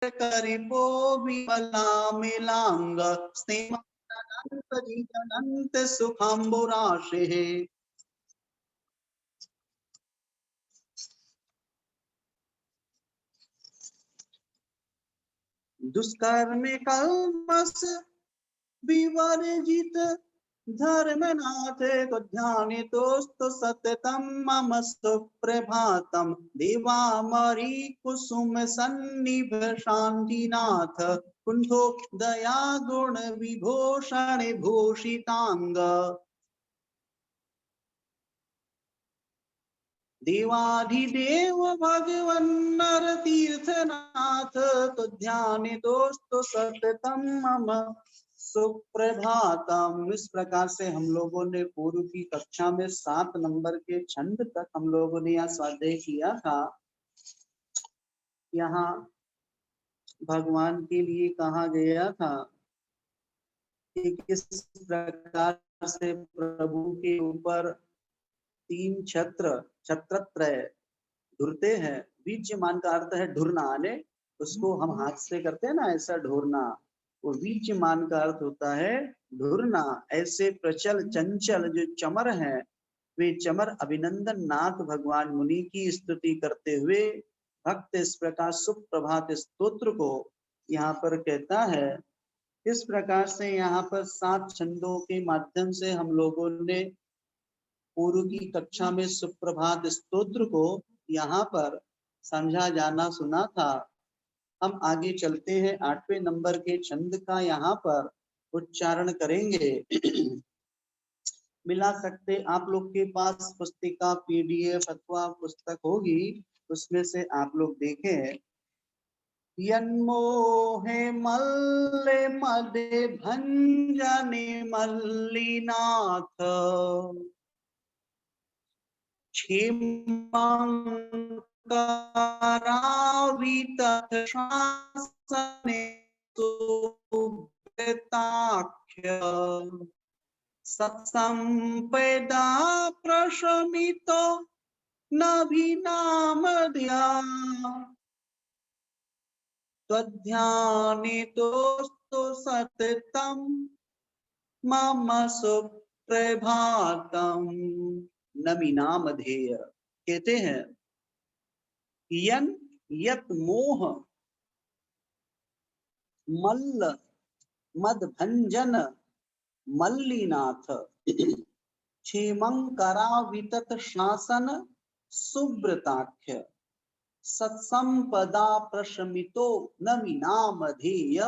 करिपो विमला मिलांग स्नेहानंत सुखाम्बुराशे। दुष्कर्म कल्मष विवर्जित धर्मनाथ को ध्यानितोस्तु सततम मम सुप्रभातम देवामरी कुसुम सन्निभ शांतिनाथ कुंठो दया गुण विभूषण भूषितांग देवाधिदेव भगवन नर तीर्थनाथ तो ध्यानितोस्तु सततम मम सुप्रभातम। इस प्रकार से हम लोगों ने पूर्व की कक्षा में 7 नंबर के छंद तक हम लोगों ने यहाँ स्वाध्याय किया था। यहाँ भगवान के लिए कहा गया था कि किस प्रकार से प्रभु के ऊपर 3 छत्र छत्रत्रय ढुरते हैं। वीच्यमान का अर्थ है ढुरना, ने उसको हम हाथ से करते हैं ना, ऐसा ढुरना। वो वीच्यमान का अर्थ होता है ढुरना। ऐसे प्रचल चंचल जो चमर हैं, वे चमर अभिनंदन नाथ भगवान मुनि की स्तुति करते हुए भक्त इस प्रकार सुप्रभात स्तोत्र को यहाँ पर कहता है। इस प्रकार से यहाँ पर 7 छंदों के माध्यम से हम लोगों ने पूर्व की कक्षा में सुप्रभात स्तोत्र को यहाँ पर समझा जाना सुना था। हम आगे चलते हैं, 8वें नंबर के छंद का यहाँ पर उच्चारण करेंगे। मिला सकते आप लोग के पास पुस्तिका पीडीएफ अथवा पुस्तक होगी, उसमें से आप लोग देखें। यन्मोहे मल्ले मदे भंजने मल्लिनाथ क्षेमंकरावितथ शासने सुव्रताख्य सत्संपदा प्रशमितो नभिनामध्या त्वध्यानितोस्तु सततं मम सुप्रभातम। नमिनामधेय कहते हैं यन यत मोह मल्ल मद भंजन मल्लिनाथ क्षेमंकरा वितत शासन सुब्रताख्य सत्संपदा प्रशमितो नमिनामधेय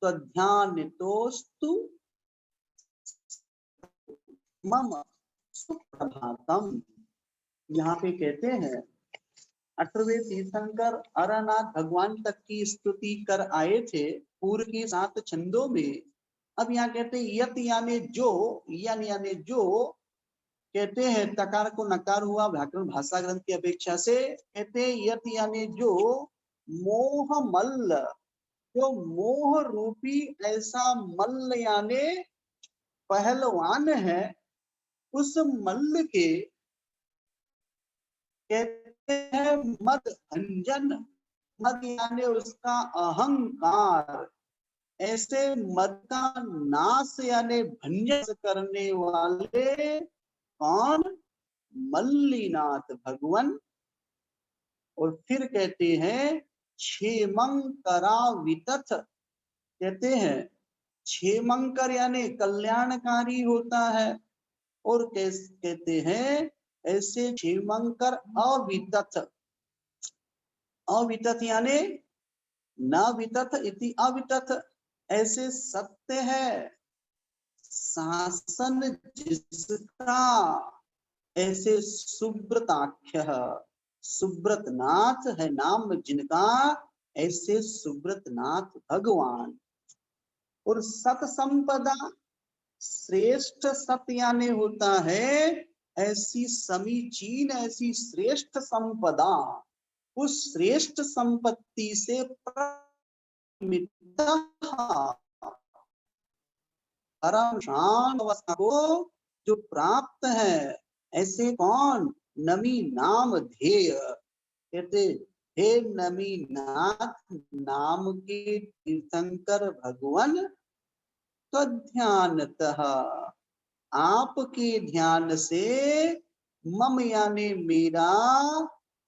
त्वध्यानितोस्तु मम सुप्रभातम। यहाँ पे कहते हैं 18वें तीर्थंकर अरनाथ भगवान तक की स्तुति कर आए थे पूर्व के 7 छंदों में। अब यहाँ कहते हैं यत यानी जो, यन यानी जो, कहते हैं तकार को नकार हुआ व्याकरण भाषा ग्रंथ की अपेक्षा से। कहते हैं यत यानी जो मोह मल्ल, जो मोह रूपी ऐसा मल्ल यानी पहलवान है, उस मल्ल के कहते हैं मद भंजन, मद यानी उसका अहंकार, ऐसे मद का नाश यानी भंजन करने वाले कौन? मल्लिनाथ भगवान। और फिर कहते हैं क्षेमंकरा वितथ, कहते हैं क्षेमंकर यानी कल्याणकारी होता है। और कहते हैं ऐसे क्षेमंकर अवितथ, अवितथ यानी न वितथ इति अवितथ, ऐसे सत्य है शासन जिसका, ऐसे सुब्रताख्य, सुब्रतनाथ है नाम जिनका, ऐसे सुब्रतनाथ भगवान। और सत संपदा, श्रेष्ठ सत्य यानी होता है ऐसी समीचीन, ऐसी श्रेष्ठ संपदा, उस श्रेष्ठ संपत्ति से परम शांत अवस्था को जो प्राप्त है, ऐसे कौन? नमी नाम ध्येय। कहते हे नमीनाथ नाम के तीर्थंकर भगवान, तो ध्यानतः आपके ध्यान से मम यानी मेरा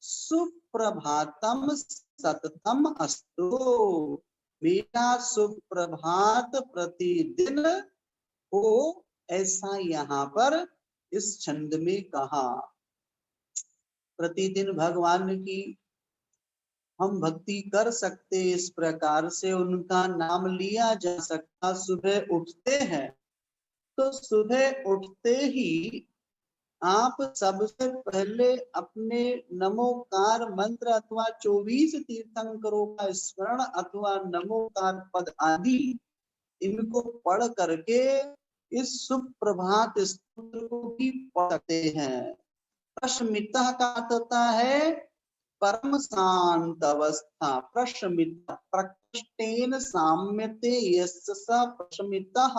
सुप्रभातम सततम अस्तु, मेरा सुप्रभात प्रतिदिन हो, ऐसा यहाँ पर इस छंद में कहा। प्रतिदिन भगवान की हम भक्ति कर सकते, इस प्रकार से उनका नाम लिया जा सकता। सुबह उठते हैं तो सुबह उठते ही आप सबसे पहले अपने नमोकार मंत्र अथवा 24 तीर्थंकरों का स्मरण अथवा नमोकार पद आदि इनको पढ़ करके इस सुप्रभात स्तोत्र को भी पढ़ सकते हैं। प्रशमितः का अर्थ होता है परम शांत अवस्था। प्रशमित प्रकृष्टेन साम्यते यस्य प्रशमितः,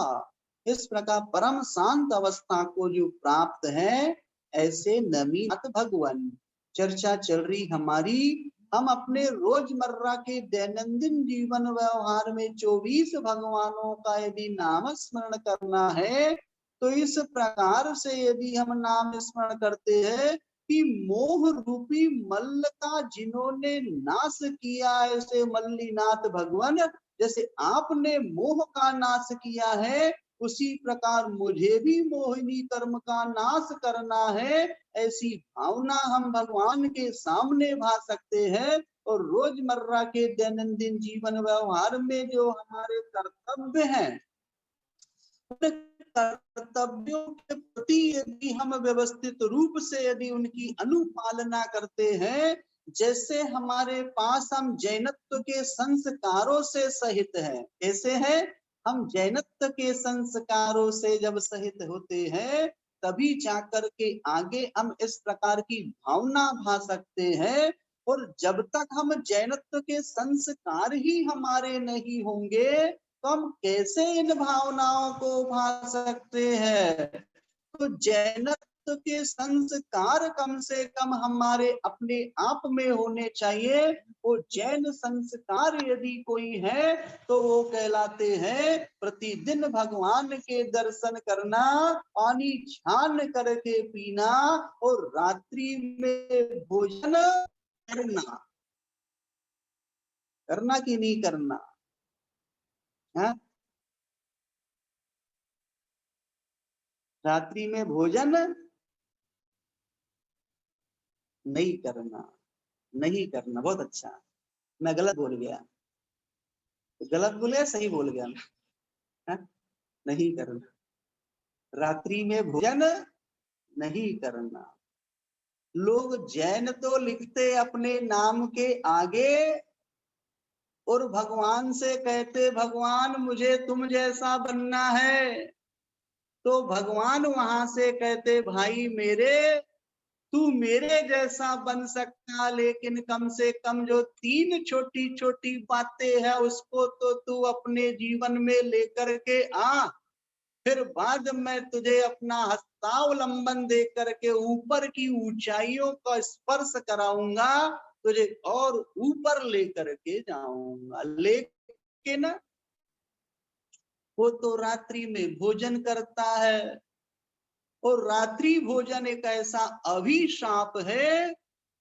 इस प्रकार परम शांत अवस्था को जो प्राप्त है, ऐसे नमीनाथ भगवान। चर्चा चल रही हमारी, हम अपने रोजमर्रा के दैनंदिन जीवन व्यवहार में 24 भगवानों का यदि नाम स्मरण करना है, तो इस प्रकार से यदि हम नाम स्मरण करते हैं कि मोह रूपी मल्ल का जिन्होंने नाश किया, ऐसे मल्लीनाथ भगवान, जैसे आपने मोह का नाश किया है, उसी प्रकार मुझे भी मोहिनी कर्म का नाश करना है। ऐसी भावना हम भगवान के सामने भा सकते हैं। और रोजमर्रा के दैनंदिन जीवन व्यवहार में जो हमारे कर्तव्य हैं, कर्तव्यों के प्रति यदि हम व्यवस्थित रूप से यदि उनकी अनुपालना करते हैं, जैसे हमारे पास हम जैनत्व के संस्कारों से सहित हैं। कैसे हैं? हम जैनत्व के संस्कारों से जब सहित होते हैं, तभी जाकर के आगे हम इस प्रकार की भावना भा सकते हैं। और जब तक हम जैनत्व के संस्कार ही हमारे नहीं होंगे, तो हम कैसे इन भावनाओं को भा सकते हैं? तो जैनत्व के संस्कार कम से कम हमारे अपने आप में होने चाहिए। वो जैन संस्कार यदि कोई है तो वो कहलाते हैं प्रतिदिन भगवान के दर्शन करना, पानी छान करके पीना और रात्रि में भोजन करना। करना कि नहीं करना? हाँ, रात्रि में भोजन नहीं करना। नहीं करना, बहुत अच्छा। मैं गलत बोल गया, गलत बोले सही बोल गया मैं? हाँ? नहीं करना, रात्रि में भोजन नहीं करना। लोग जैन तो लिखते अपने नाम के आगे और भगवान से कहते भगवान मुझे तुम जैसा बनना है, तो भगवान वहां से कहते भाई मेरे, तू मेरे जैसा बन सकता, लेकिन कम से कम जो 3 छोटी छोटी बातें हैं उसको तो तू अपने जीवन में लेकर के आ। फिर बाद में तुझे अपना हस्तावलंबन दे करके ऊपर की ऊंचाइयों का स्पर्श कराऊंगा, तुझे और ऊपर लेकर के जाऊंगा। लेकिन वो तो रात्रि में भोजन करता है, और रात्रि भोजन एक ऐसा अभिशाप है।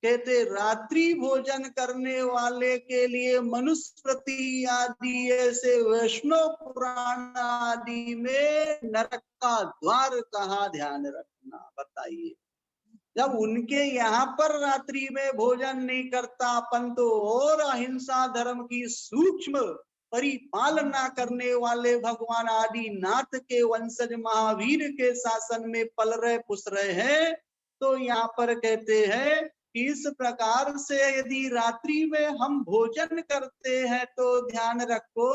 कहते रात्रि भोजन करने वाले के लिए मनुस्मृति आदि ऐसे वैष्णव पुराण आदि में नरक का द्वार कहा, ध्यान रखना। बताइए, जब उनके यहाँ पर रात्रि में भोजन नहीं करता, अपन तो और अहिंसा धर्म की सूक्ष्म परिपालना करने वाले भगवान आदि नाथ के वंशज महावीर के शासन में पल रहे पुस रहे हैं। तो यहाँ पर कहते हैं कि इस प्रकार से यदि रात्रि में हम भोजन करते हैं तो ध्यान रखो,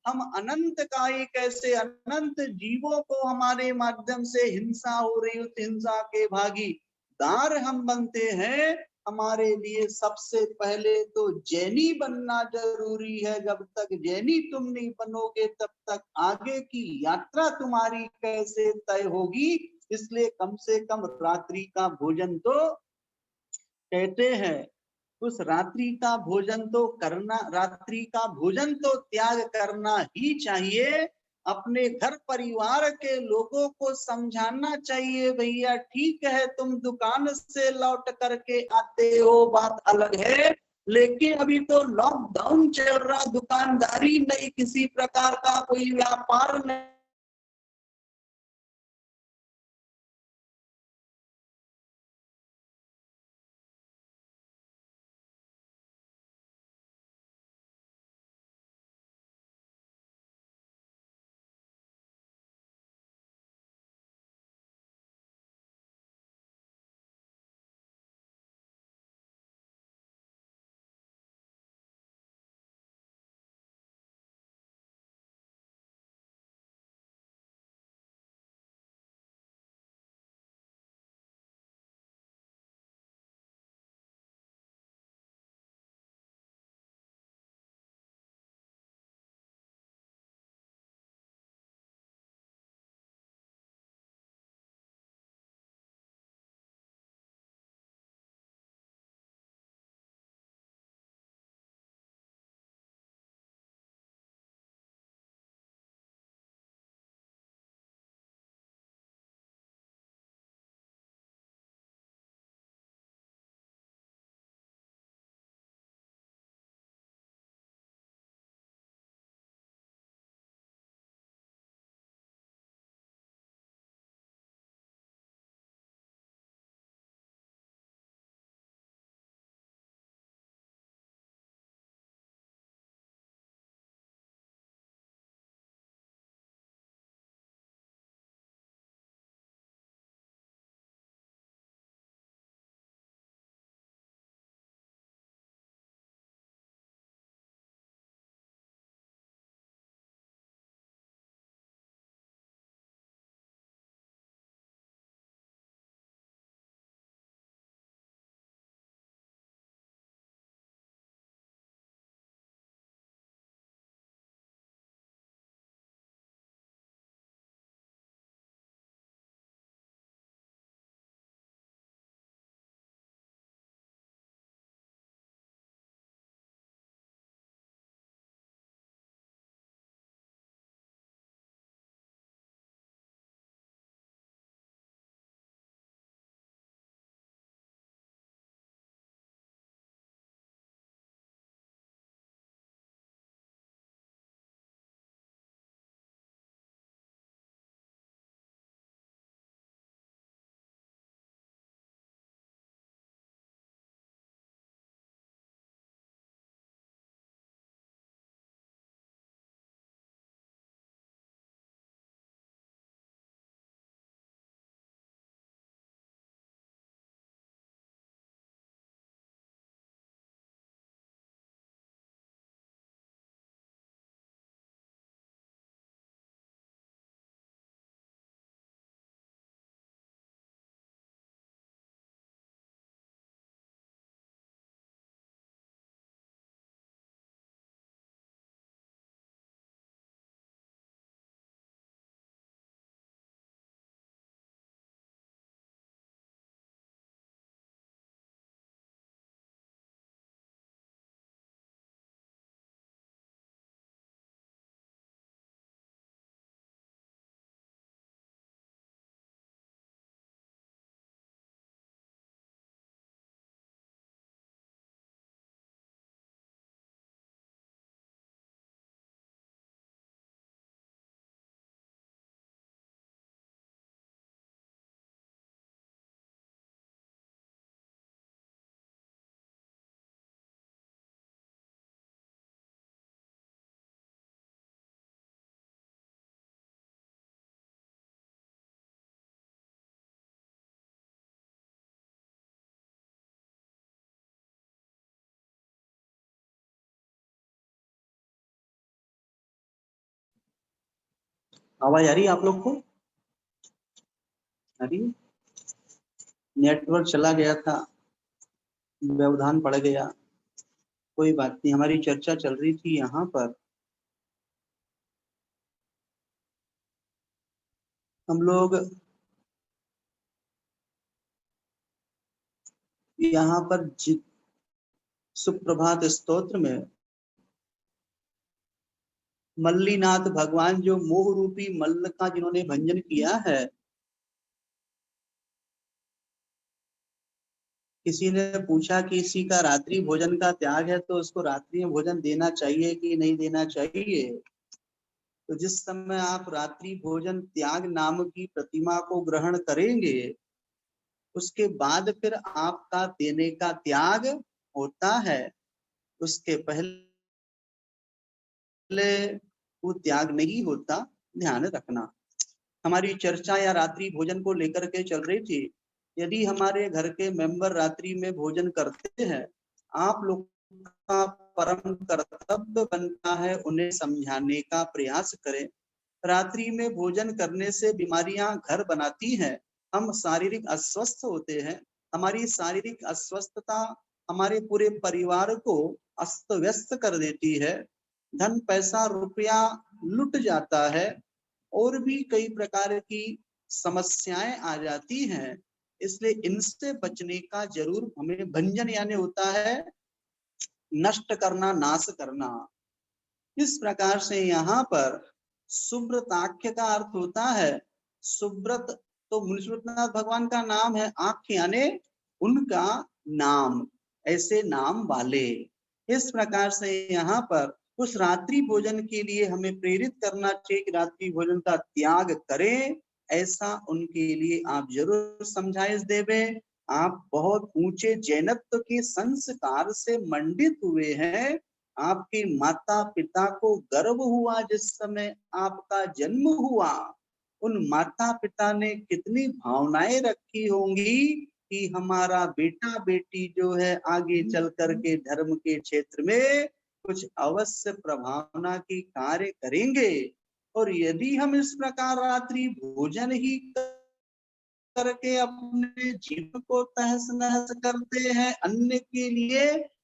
हम अनंत कायिक कैसे अनंत जीवों को हमारे माध्यम से हिंसा हो रही, उस हिंसा के भागी दार हम बनते हैं। हमारे लिए सबसे पहले तो जैनी बनना जरूरी है। जब तक जैनी तुम नहीं बनोगे, तब तक आगे की यात्रा तुम्हारी कैसे तय होगी? इसलिए कम से कम रात्रि का भोजन तो कहते हैं उस रात्रि का भोजन तो करना, रात्रि का भोजन तो त्याग करना ही चाहिए। अपने घर परिवार के लोगों को समझाना चाहिए, भैया ठीक है तुम दुकान से लौट करके आते हो बात अलग है, लेकिन अभी तो लॉकडाउन चल रहा, दुकानदारी नहीं, किसी प्रकार का कोई व्यापार नहीं। आवाज आ रही है आप लोग को? आ रही है? नेटवर्क चला गया था, व्यवधान पड़ गया, कोई बात नहीं। हमारी चर्चा चल रही थी यहाँ पर, हम लोग यहाँ पर सुप्रभात स्तोत्र में मल्लीनाथ भगवान जो मोह रूपी मल्ल का जिन्होंने भंजन किया है, किसी ने पूछा कि किसी का रात्रि भोजन का त्याग है तो उसको रात्रि में भोजन देना चाहिए कि नहीं देना चाहिए। तो जिस समय आप रात्रि भोजन त्याग नाम की प्रतिमा को ग्रहण करेंगे, उसके बाद फिर आपका देने का त्याग होता है। उसके पहले वो त्याग नहीं होता, ध्यान रखना। हमारी चर्चा या रात्रि भोजन को लेकर के चल रही थी। यदि हमारे घर के मेंबर रात्रि में भोजन करते हैं, आप लोग का परम कर्तव्य बनता है उन्हें समझाने का प्रयास करें। रात्रि में भोजन करने से बीमारियां घर बनाती हैं, हम शारीरिक अस्वस्थ होते हैं। हमारी शारीरिक अस्वस्थता हमारे पूरे परिवार को अस्त व्यस्त कर देती है। धन पैसा रुपया लुट जाता है और भी कई प्रकार की समस्याएं आ जाती हैं। इसलिए इनसे बचने का जरूर हमें भंजन यानी होता है नष्ट करना, नाश करना। इस प्रकार से यहाँ पर सुब्रताख्य का अर्थ होता है सुब्रत, तो मुनीश्वरनाथ भगवान का नाम है। आख्य यानी उनका नाम, ऐसे नाम वाले। इस प्रकार से यहाँ पर उस रात्रि भोजन के लिए हमें प्रेरित करना चाहिए कि रात्रि भोजन का त्याग करें, ऐसा उनके लिए आप जरूर समझाइश देवे। आप बहुत ऊंचे जैनत्व के संस्कार से मंडित हुए हैं। आपके माता पिता को गर्व हुआ जिस समय आपका जन्म हुआ, उन माता पिता ने कितनी भावनाएं रखी होंगी कि हमारा बेटा बेटी जो है आगे चल करके धर्म के क्षेत्र में कुछ अवश्य प्रभावना की कार्य करेंगे। और यदि हम इस प्रकार रात्रि भोजन ही करके अपने जीवन को तहस नहस करते हैं, अन्य के लिए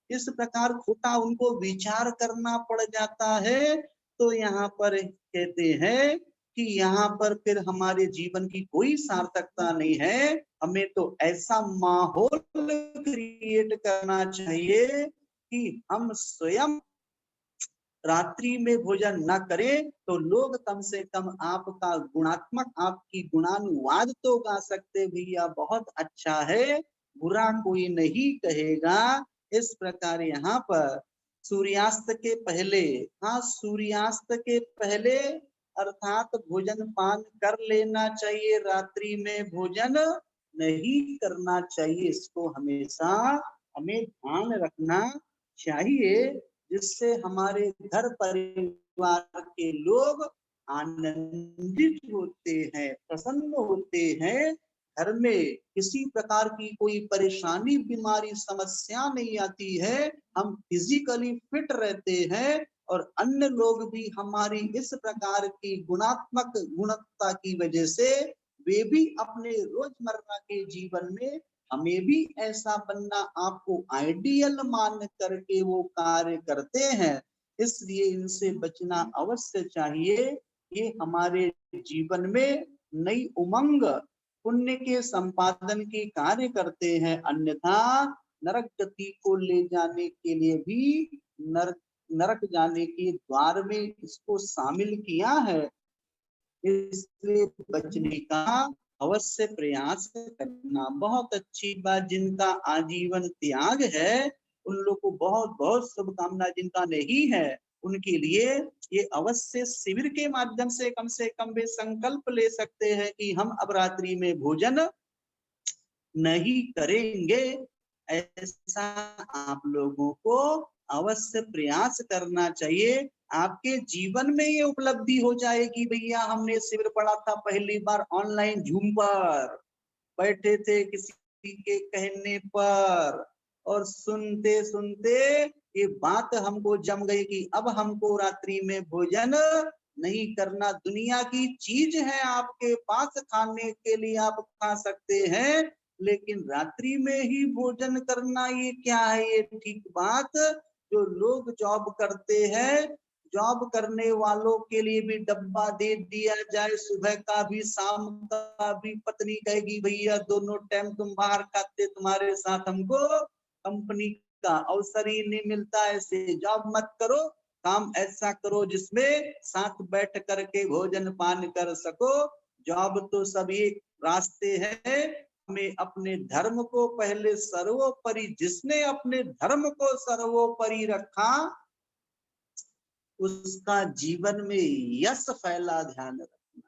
इस प्रकार खोटा उनको विचार करना पड़ जाता है, तो यहाँ पर कहते हैं कि यहाँ पर फिर हमारे जीवन की कोई सार्थकता नहीं है। हमें तो ऐसा माहौल क्रिएट करना चाहिए कि हम स्वयं रात्रि में भोजन न करें तो लोग कम से कम आपका गुणात्मक, आपकी गुणानुवाद तो गा सकते, भैया बहुत अच्छा है, बुरा कोई नहीं कहेगा। इस प्रकार यहाँ पर सूर्यास्त के पहले, हाँ सूर्यास्त के पहले अर्थात भोजन पान कर लेना चाहिए, रात्रि में भोजन नहीं करना चाहिए। इसको हमेशा हमें ध्यान रखना चाहिए, जिससे हमारे घर परिवार के लोग आनंदित होते हैं, प्रसन्न होते हैं। घर में किसी प्रकार की कोई परेशानी, बीमारी, समस्या नहीं आती है। हम फिजिकली फिट रहते हैं और अन्य लोग भी हमारी इस प्रकार की गुणात्मक गुणवत्ता की वजह से वे भी अपने रोजमर्रा के जीवन में हमें भी ऐसा बनना, आपको आइडियल मान करके वो कार्य करते हैं। इसलिए इनसे बचना अवश्य चाहिए। ये हमारे जीवन में नई उमंग, पुण्य के संपादन के कार्य करते हैं, अन्यथा नरक गति को ले जाने के लिए भी नरक जाने के द्वार में इसको शामिल किया है। इसलिए बचने का अवश्य प्रयास करना बहुत अच्छी बात। जिनका आजीवन त्याग है उन लोग को बहुत बहुत शुभकामना, जिनका नहीं है उनके लिए ये अवश्य शिविर के माध्यम से कम वे संकल्प ले सकते हैं कि हम अब रात्रि में भोजन नहीं करेंगे। ऐसा आप लोगों को अवश्य प्रयास करना चाहिए। आपके जीवन में ये उपलब्धि हो जाएगी, भैया हमने शिविर पढ़ा था पहली बार ऑनलाइन जूम पर, बैठे थे किसी के कहने पर और सुनते सुनते ये बात हमको जम गई कि अब हमको रात्रि में भोजन नहीं करना। दुनिया की चीज है आपके पास, खाने के लिए आप खा सकते हैं, लेकिन रात्रि में ही भोजन करना ये क्या है, ये ठीक बात। जो लोग जॉब करते हैं, जॉब करने वालों के लिए भी डब्बा दे दिया जाए, सुबह का भी शाम का भी। पत्नी कहेगी भैया दोनों टाइम तुम बाहर खाते, तुम्हारे साथ हमको कंपनी का अवसर ही नहीं मिलता। ऐसे जॉब मत करो, काम ऐसा करो जिसमें साथ बैठ करके भोजन पान कर सको। जॉब तो सभी रास्ते हैं। हमें अपने धर्म को पहले सर्वोपरि, जिसने अपने धर्म को सर्वोपरि रखा उसका जीवन में यश फैला, ध्यान रखना।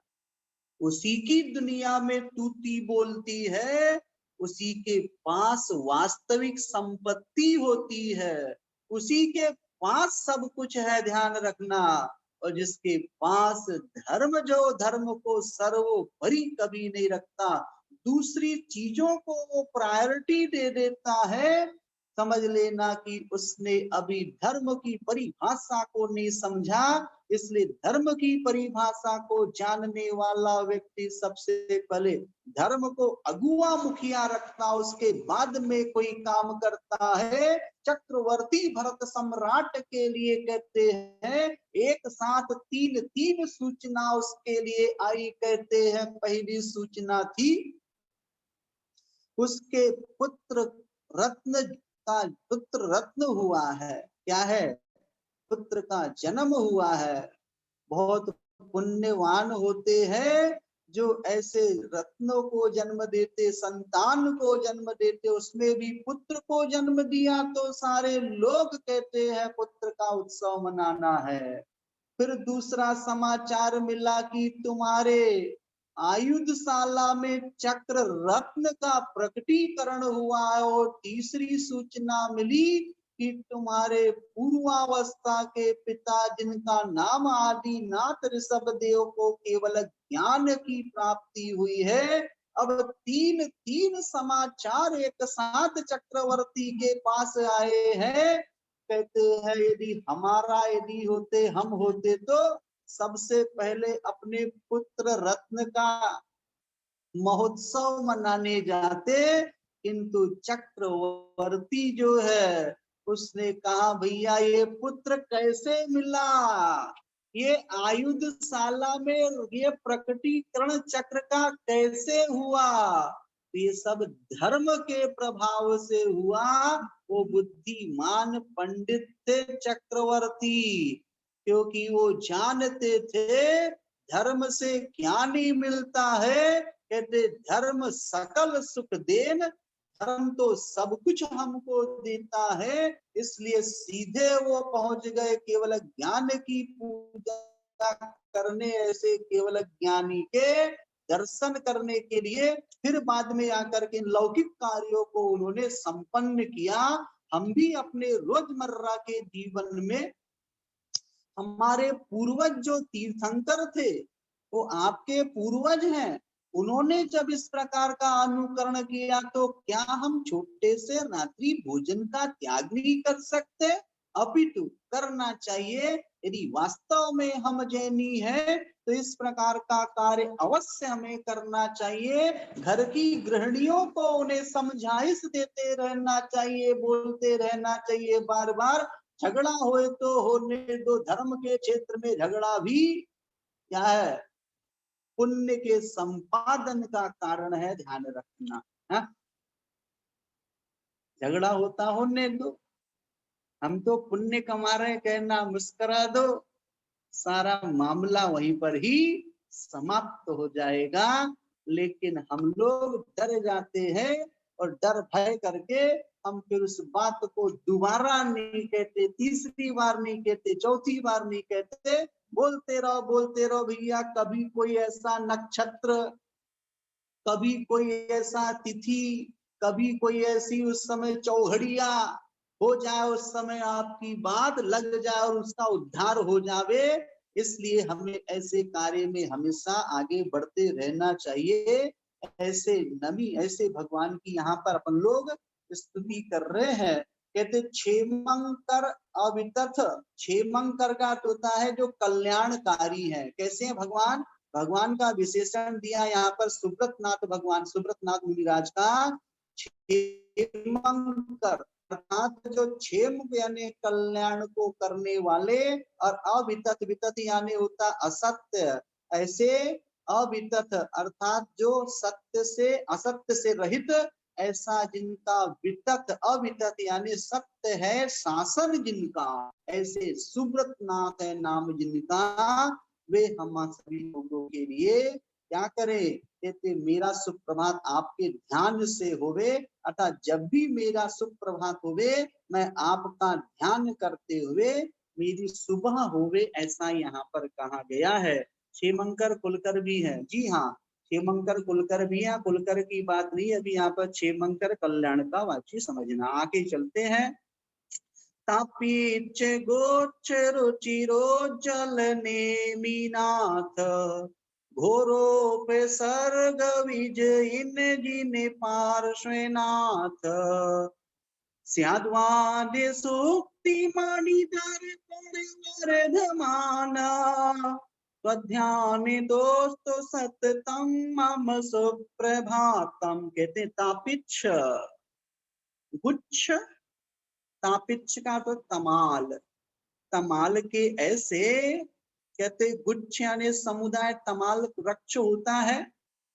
उसी की दुनिया में तूती बोलती है, उसी के पास वास्तविक संपत्ति होती है, उसी के पास सब कुछ है, ध्यान रखना। और जिसके पास धर्म, जो धर्म को सर्वोपरि कभी नहीं रखता, दूसरी चीजों को वो प्रायोरिटी दे देता है, समझ लेना कि उसने अभी धर्म की परिभाषा को नहीं समझा। इसलिए धर्म की परिभाषा को जानने वाला व्यक्ति सबसे पहले धर्म को अगुआ मुखिया रखता, उसके बाद में कोई काम करता है। चक्रवर्ती भरत सम्राट के लिए कहते हैं एक साथ तीन सूचना उसके लिए आई। कहते हैं पहली सूचना थी उसके पुत्र रत्न का, पुत्र रत्न हुआ है। क्या है? पुत्र का जन्म हुआ है। बहुत पुण्यवान होते हैं जो ऐसे रत्नों को जन्म देते, संतान को जन्म देते। उसमें भी पुत्र को जन्म दिया तो सारे लोग कहते हैं पुत्र का उत्सव मनाना है। फिर दूसरा समाचार मिला कि तुम्हारे आयुधशाला में चक्र रत्न का प्रकटीकरण हुआ है। और तीसरी सूचना मिली कि तुम्हारे पूर्वावस्था के पिता, जिनका नाम आदिनाथ ऋषभ देव, को केवल ज्ञान की प्राप्ति हुई है। अब तीन समाचार एक साथ चक्रवर्ती के पास आए हैं। कहते हैं यदि होते, हम होते तो सबसे पहले अपने पुत्र रत्न का महोत्सव मनाने जाते, किंतु चक्रवर्ती जो है उसने कहा भैया ये पुत्र कैसे मिला, ये आयुधशाला में ये प्रकटीकरण चक्र का कैसे हुआ? ये सब धर्म के प्रभाव से हुआ। वो बुद्धिमान पंडित थे चक्रवर्ती, क्योंकि वो जानते थे धर्म से क्या नहीं मिलता है। कहते धर्म सकल सुख देन, धर्म तो सब कुछ हमको देता है। इसलिए सीधे वो पहुंच गए केवल ज्ञान की पूजा करने, ऐसे केवल ज्ञानी के दर्शन करने के लिए। फिर बाद में आकर के लौकिक कार्यों को उन्होंने संपन्न किया। हम भी अपने रोजमर्रा के जीवन में, हमारे पूर्वज जो तीर्थंकर थे वो आपके पूर्वज हैं, उन्होंने जब इस प्रकार का अनुकरण किया तो क्या हम छोटे से रात्रि भोजन का त्याग नहीं कर सकते? अपितु करना चाहिए। यदि वास्तव में हम जैनी है तो इस प्रकार का कार्य अवश्य हमें करना चाहिए। घर की गृहिणियों को उन्हें समझाइश देते रहना चाहिए, बोलते रहना चाहिए बार बार। झगड़ा होए तो होने दो, धर्म के क्षेत्र में झगड़ा भी क्या है? पुण्य के संपादन का कारण है, ध्यान रखना है। झगड़ा होता होने दो, हम तो पुण्य कमा रहे, कहना मुस्कुरा दो, सारा मामला वहीं पर ही समाप्त हो जाएगा। लेकिन हम लोग डर जाते हैं और डर भय करके हम फिर उस बात को दोबारा नहीं कहते, तीसरी बार नहीं कहते, चौथी बार नहीं कहते, बोलते रहो भैया। कभी कोई ऐसा नक्षत्र, कभी कोई ऐसा तिथि, कभी कोई ऐसी उस समय चौघड़िया हो जाए, उस समय आपकी बात लग जाए और उसका उद्धार हो जावे। इसलिए हमें ऐसे कार्य में हमेशा आगे बढ़ते रहना चाहिए। ऐसे नमी, ऐसे भगवान की यहाँ पर अपन लोग स्तुति कर रहे हैं। कहते क्षेमंकर अवितथ, क्षेमंकर का अर्थ होता है जो कल्याणकारी है। कैसे है भगवान? भगवान का विशेषण दिया यहाँ पर सुब्रतनाथ भगवान, सुब्रतनाथ मुनिराज का क्षेमंकर, अर्थात जो क्षेम यानी कल्याण को करने वाले, और अवितथ, वितथ यानी होता असत्य। ऐसे अवितथ अर्थात जो सत्य से, असत्य से रहित, ऐसा जिनका वितत अवितत यानी सत्य है शासन जिनका, ऐसे सुब्रत नाथ है नाम जिनका, वे हम सभी लोगों के लिए क्या करें, कहते मेरा सुप्रभात आपके ध्यान से होवे, अर्थात जब भी मेरा सुप्रभात होवे मैं आपका ध्यान करते हुए मेरी सुबह होवे, ऐसा यहाँ पर कहा गया है। क्षेमंकर कुलकर भी है, जी हाँ क्षेमंकर कुलकर भी है, कुलकर की बात नहीं अभी यहाँ पर क्षेमंकर कल्याण का वाची समझना। आगे चलते हैं। तापीच गोच रुचिरोज्जल नेमिनाथ, घोरोप सर्ग विजयिन जिन पार्श्वनाथ, स्याद्वादे सूक्ति मणिधर वर्धमान, स्वध्यान दोस्त सततम मम सुप्रभातम। कहते तापिच्छ गुच्छ, तापिच्छ का तो तमाल, तमाल के ऐसे कहते गुच्छ यानी समुदाय, तमाल वृक्ष होता है।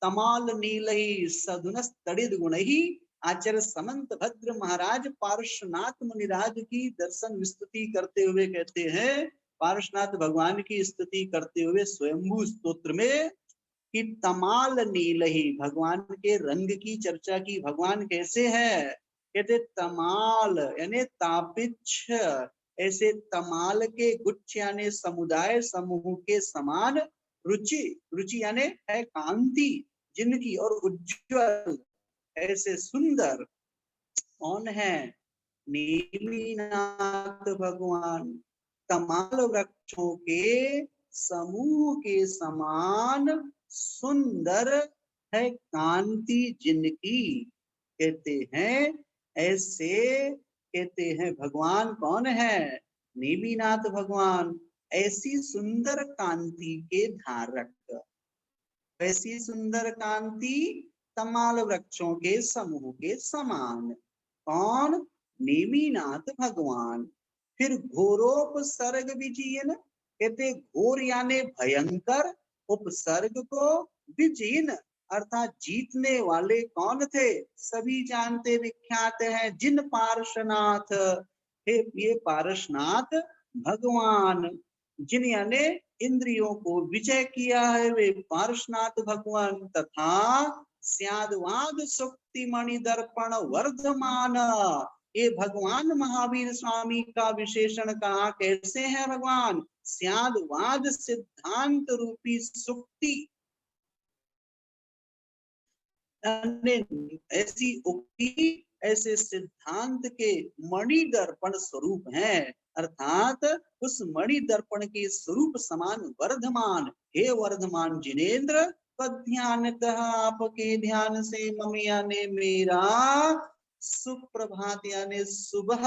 तमाल नीलही सदुनस तड़िद गुणही, आचार्य समंत भद्र महाराज पार्श्वनाथ मुनिराज की दर्शन विस्तुति करते हुए कहते हैं, पार्श्वनाथ भगवान की स्तुति करते हुए स्वयंभू स्तोत्र में कि तमाल नीलही, भगवान के रंग की चर्चा की, भगवान कैसे है, कहते तमाल यानी तापिच्छ, ऐसे तमाल के गुच्छ यानी समुदाय समूह के समान, रुचि, रुचि यानी है कांति जिनकी, और उज्ज्वल ऐसे सुंदर, कौन है, नेमिनाथ भगवान, तमाल वृक्षों के समूह के समान सुंदर है कांति जिनकी, कहते हैं ऐसे, कहते हैं भगवान कौन है, नेमिनाथ भगवान, ऐसी सुंदर कांति के धारक, ऐसी सुंदर कांति तमाल वृक्षों के समूह के समान, कौन, नेमिनाथ भगवान। फिर घोरोपसर्ग विजयन, कहते घोर यानी भयंकर, उपसर्ग को विजयन अर्थात जीतने वाले कौन थे, सभी जानते विख्यात हैं, जिन पार्श्वनाथ, ये पार्श्वनाथ भगवान, जिन यानी इंद्रियों को विजय किया है वे पार्श्वनाथ भगवान, तथा स्याद्वाद सुक्ति मणि दर्पण वर्धमान, ये भगवान महावीर स्वामी का विशेषण कहा, कैसे हैं भगवान, स्याद्वाद सिद्धांत रूपी सुक्ति, ऐसी उक्ति ऐसे सिद्धांत के मणि दर्पण स्वरूप हैं, अर्थात उस मणि दर्पण के स्वरूप समान वर्धमान, हे वर्धमान जिनेन्द्र, ध्यानतः आपके ध्यान से मम यानी मेरा सुप्रभात यानी सुबह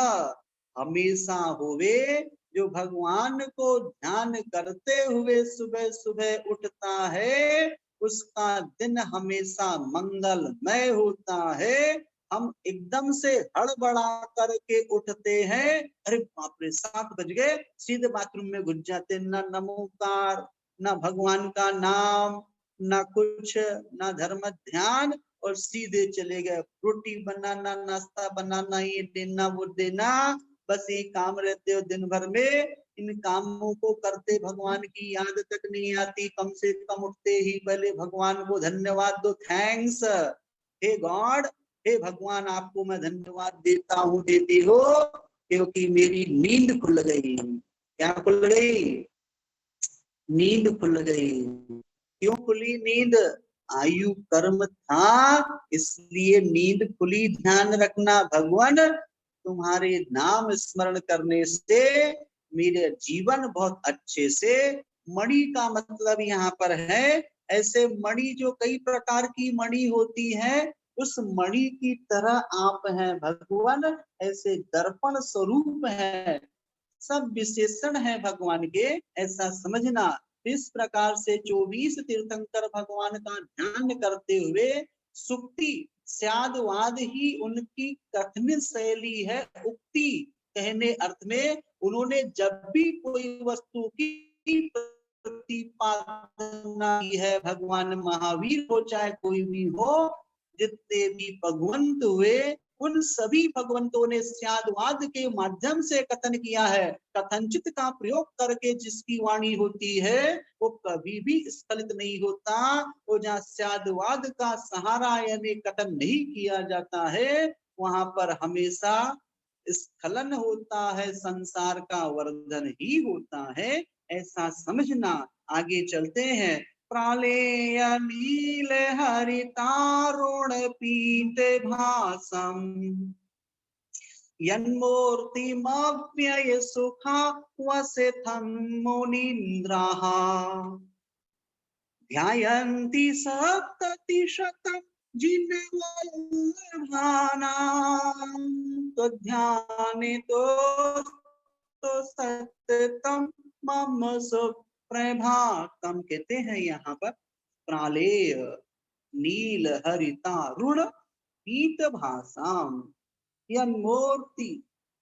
हमेशा होवे, जो भगवान को ध्यान करते हुए सुबह सुबह उठता है उसका दिन हमेशा मंगलमय होता है। हम एकदम से हड़बड़ा करके उठते हैं, अरे बाप रे 7 बज गए, सीधे बाथरूम में घुस जाते, ना नमोकार, ना भगवान का नाम, ना कुछ, ना धर्म ध्यान, और सीधे चले गए, रोटी बनाना, नाश्ता बनाना, ये देना वो देना, बस ये काम रहते हो दिन भर में। इन कामों को करते भगवान की याद तक नहीं आती, कम से कम उठते ही पहले भगवान को धन्यवाद दो, थैंक्स, हे गॉड, हे भगवान आपको मैं धन्यवाद देता हूँ, देती हो, क्योंकि मेरी नींद खुल गई। क्या खुल गई, नींद खुल गई। क्यों खुली नींद, आयु कर्म था इसलिए नींद खुली। ध्यान रखना भगवान तुम्हारे नाम स्मरण करने से मेरे जीवन बहुत अच्छे से, मणि का मतलब यहाँ पर है ऐसे मणि, जो कई प्रकार की मणि होती है, उस मणि की तरह आप हैं भगवान, ऐसे दर्पण स्वरूप है, सब विशेषण है भगवान के, ऐसा समझना। इस प्रकार से 24 तीर्थंकर भगवान का ध्यान करते हुए सुक्ति, स्यादवाद ही उनकी कथन शैली है, उक्ति कहने अर्थ में, उन्होंने जब भी कोई वस्तु की प्रतिपादना की है, भगवान महावीर हो चाहे कोई भी हो, जितने भी भगवंत हुए उन सभी भगवंतों ने स्यादवाद के माध्यम से कथन किया है। कथनचित का प्रयोग करके जिसकी वाणी होती है वो कभी भी स्खलित नहीं होता। वो जहाँ स्यादवाद का सहारा यानी कथन नहीं किया जाता है वहां पर हमेशा स्खलन होता है, संसार का वर्धन ही होता है, ऐसा समझना। आगे चलते हैं। प्रालेय नील हरितारुण पीत भासम यन्मूर्तिमव्यय सुखा वसितं मुनीन्द्राः ध्यायन्ति सप्ततिशतं जिनवल्लभानां तद्ध्यानितोऽस्तु सततं मम सुप्रभातम। कहते हैं यहाँ पर प्रालेय नील हरितारुण पीत भासाम यन्मूर्ति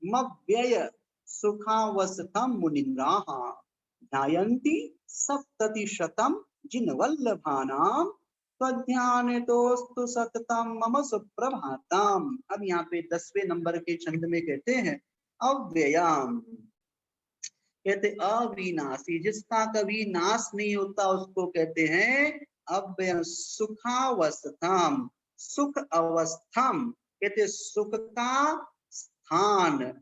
मव्यय सुखावसतं मुनीन्द्राः ध्यायन्ति सप्ततिशतं जिनवल्लभानां तद्ध्यानितोऽस्तु सततं मम सुप्रभातम। अब यहाँ पे 10वें नंबर के छंद में कहते हैं अव्ययाम, कहते अविनाशी, जिसका कभी नाश नहीं होता उसको कहते हैं अव्यय। सुखावस्थाम, सुख अवस्थाम, कहते सुख का स्थान,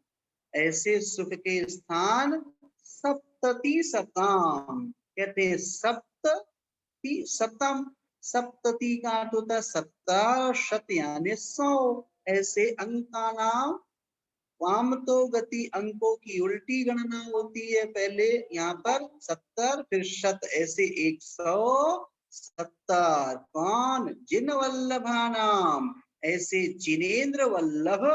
ऐसे सुख के स्थान सप्तति शताम, कहते सप्तति शतम, सप्तति का अर्थ होता है 70, शत यानी 100, ऐसे अंक का नाम। वाम तो गति अंकों की उल्टी गणना होती है, पहले यहाँ पर 70 फिर शत, ऐसे 170। कौन? जिन वल्लभानाम, ऐसे जिनेन्द्र वल्लभ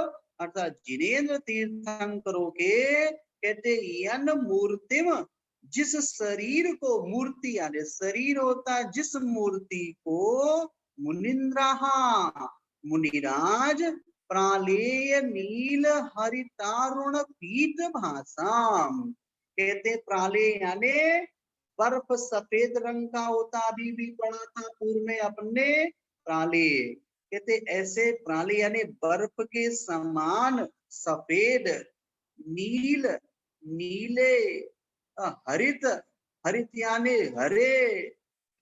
अर्थात जिनेन्द्र तीर्थंकरों के, कहते यन मूर्तिम, जिस शरीर को, मूर्ति यानी शरीर होता है, जिस मूर्ति को मुनिन्द्राहा मुनिराज प्रालेय नील हरितारुण पीत भासाम, कहते प्रालेय यानी बर्फ सफेद रंग का होता, अभी भी पढ़ा था पूर्व में अपने प्रालेय, कहते ऐसे प्रालेय यानी बर्फ के समान सफेद, नील नीले, हरित हरित यानी हरे,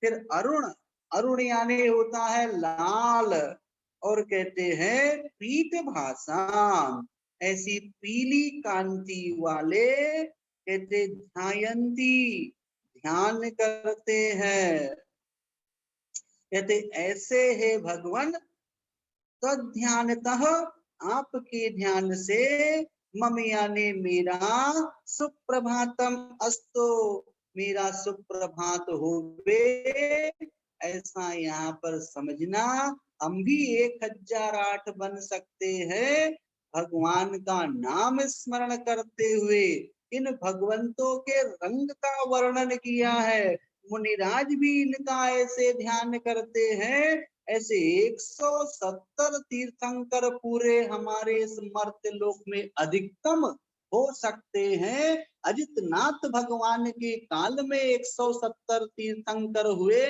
फिर अरुण अरुण यानी होता है लाल, और कहते हैं पीत भाषाम, ऐसी पीली कांति वाले, कहते ध्यायंती ध्यान करते हैं, कहते ऐसे है भगवान तद्ध्यानतः आपके ध्यान से मम यानी मेरा सुप्रभातम अस्तो, मेरा सुप्रभात होवे, ऐसा यहाँ पर समझना। हम भी 1008 बन सकते हैं भगवान का नाम स्मरण करते हुए। इन भगवंतों के रंग का वर्णन किया है, मुनिराज भी इनका ऐसे ध्यान करते हैं, ऐसे 170 तीर्थंकर पूरे हमारे मर्त्य लोक में अधिकतम हो सकते हैं। अजितनाथ भगवान के काल में 170 तीर्थंकर हुए,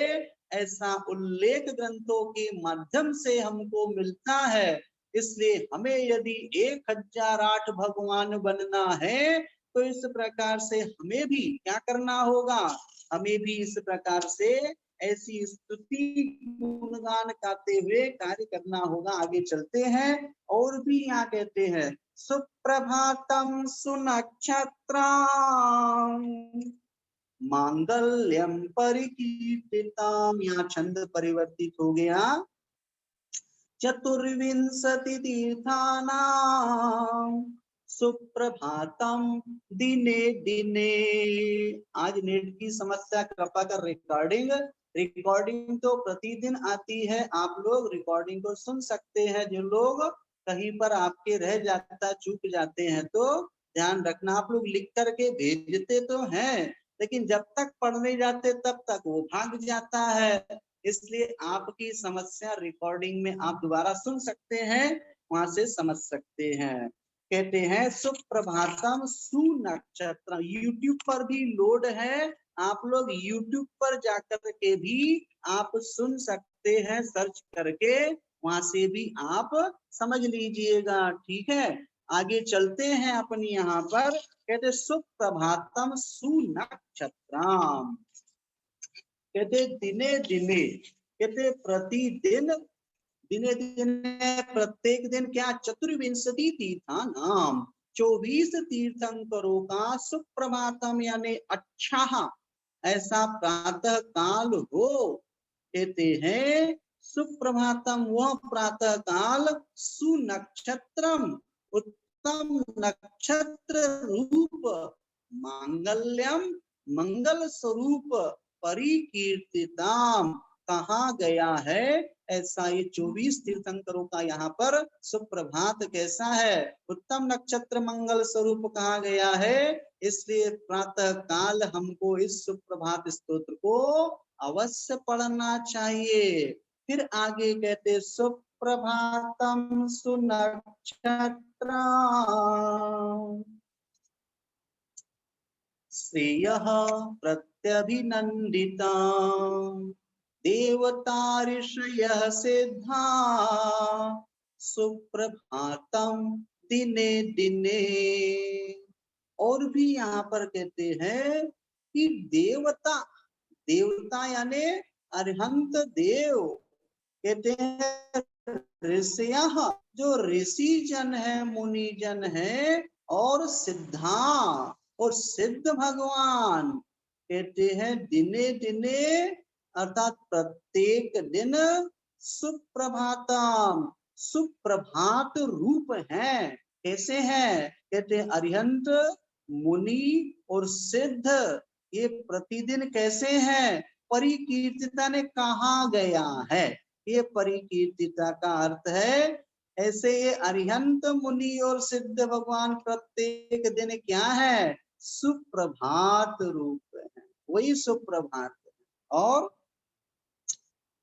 ऐसा उल्लेख ग्रंथों के माध्यम से हमको मिलता है। इसलिए हमें यदि 1008 भगवान बनना है तो इस प्रकार से हमें भी क्या करना होगा, हमें भी इस प्रकार से ऐसी स्तुति गुणगान गाते हुए कार्य करना होगा। आगे चलते हैं और भी यहाँ कहते हैं सुप्रभातम सुनक्षत्रम मांगल्यम परिकीर्तितम, यहाँ छंद परिवर्तित हो गया। चतुर्विंशति तीर्थानां सुप्रभातम दिने दिने। आज नेट की समस्या, कृपा कर रिकॉर्डिंग तो प्रतिदिन आती है, आप लोग रिकॉर्डिंग को सुन सकते हैं। जो लोग कहीं पर आपके रह जाता, चूक जाते हैं तो ध्यान रखना। आप लोग लिख करके भेजते तो हैं लेकिन जब तक पढ़ने जाते तब तक वो भाग जाता है, इसलिए आपकी समस्या रिकॉर्डिंग में आप दोबारा सुन सकते हैं, वहां से समझ सकते हैं। कहते हैं सुप्रभातम सुनक्षत्र, यूट्यूब पर भी लोड है, आप लोग यूट्यूब पर जाकर के भी आप सुन सकते हैं सर्च करके। वहां से भी आप समझ लीजिएगा। ठीक है, आगे चलते हैं अपनी यहाँ पर। कहते सुप्रभातम सुनक्षत्राम, कहते दिने दिने, कहते प्रतिदिन, दिने दिने प्रत्येक दिन क्या, चतुर्विंशति तीर्थानाम, 24 तीर्थंकरों का सुप्रभातम यानी अच्छा ऐसा प्रातः काल हो। कहते हैं सुप्रभातम वह प्रातः काल, सुनक्षत्रम उत्तम नक्षत्र रूप, मांगल्यम मंगल स्वरूप, परिकीर्तिताम कहा गया है। ऐसा ये 24 तीर्थंकरों का यहाँ पर सुप्रभात कैसा है, उत्तम नक्षत्र मंगल स्वरूप कहा गया है। इसलिए प्रातः काल हमको इस सुप्रभात स्तोत्र को अवश्य पढ़ना चाहिए। फिर आगे कहते सुप्रभातम सुनक्षत्र श्रेयः प्रत्यभिनंदिता, देवता ऋषयः सिद्धा, सुप्रभातम दिने दिने। और भी यहाँ पर कहते हैं कि देवता, देवता यानी अरिहंत देव, कहते हैं ऋषयः जो ऋषि जन है, मुनि जन है, और सिद्धा और सिद्ध भगवान, कहते हैं दिने दिने अर्थात प्रत्येक दिन, सुप्रभातम सुप्रभात रूप है। कैसे हैं, कहते हैं अरिहंत मुनि और सिद्ध, ये प्रतिदिन कैसे हैं, परिकीर्तिता ने कहा गया है। ये परिकीर्तिता का अर्थ है ऐसे ये अरिहंत मुनि और सिद्ध भगवान प्रत्येक दिन क्या है, सुप्रभात रूप है, वही सुप्रभात है। और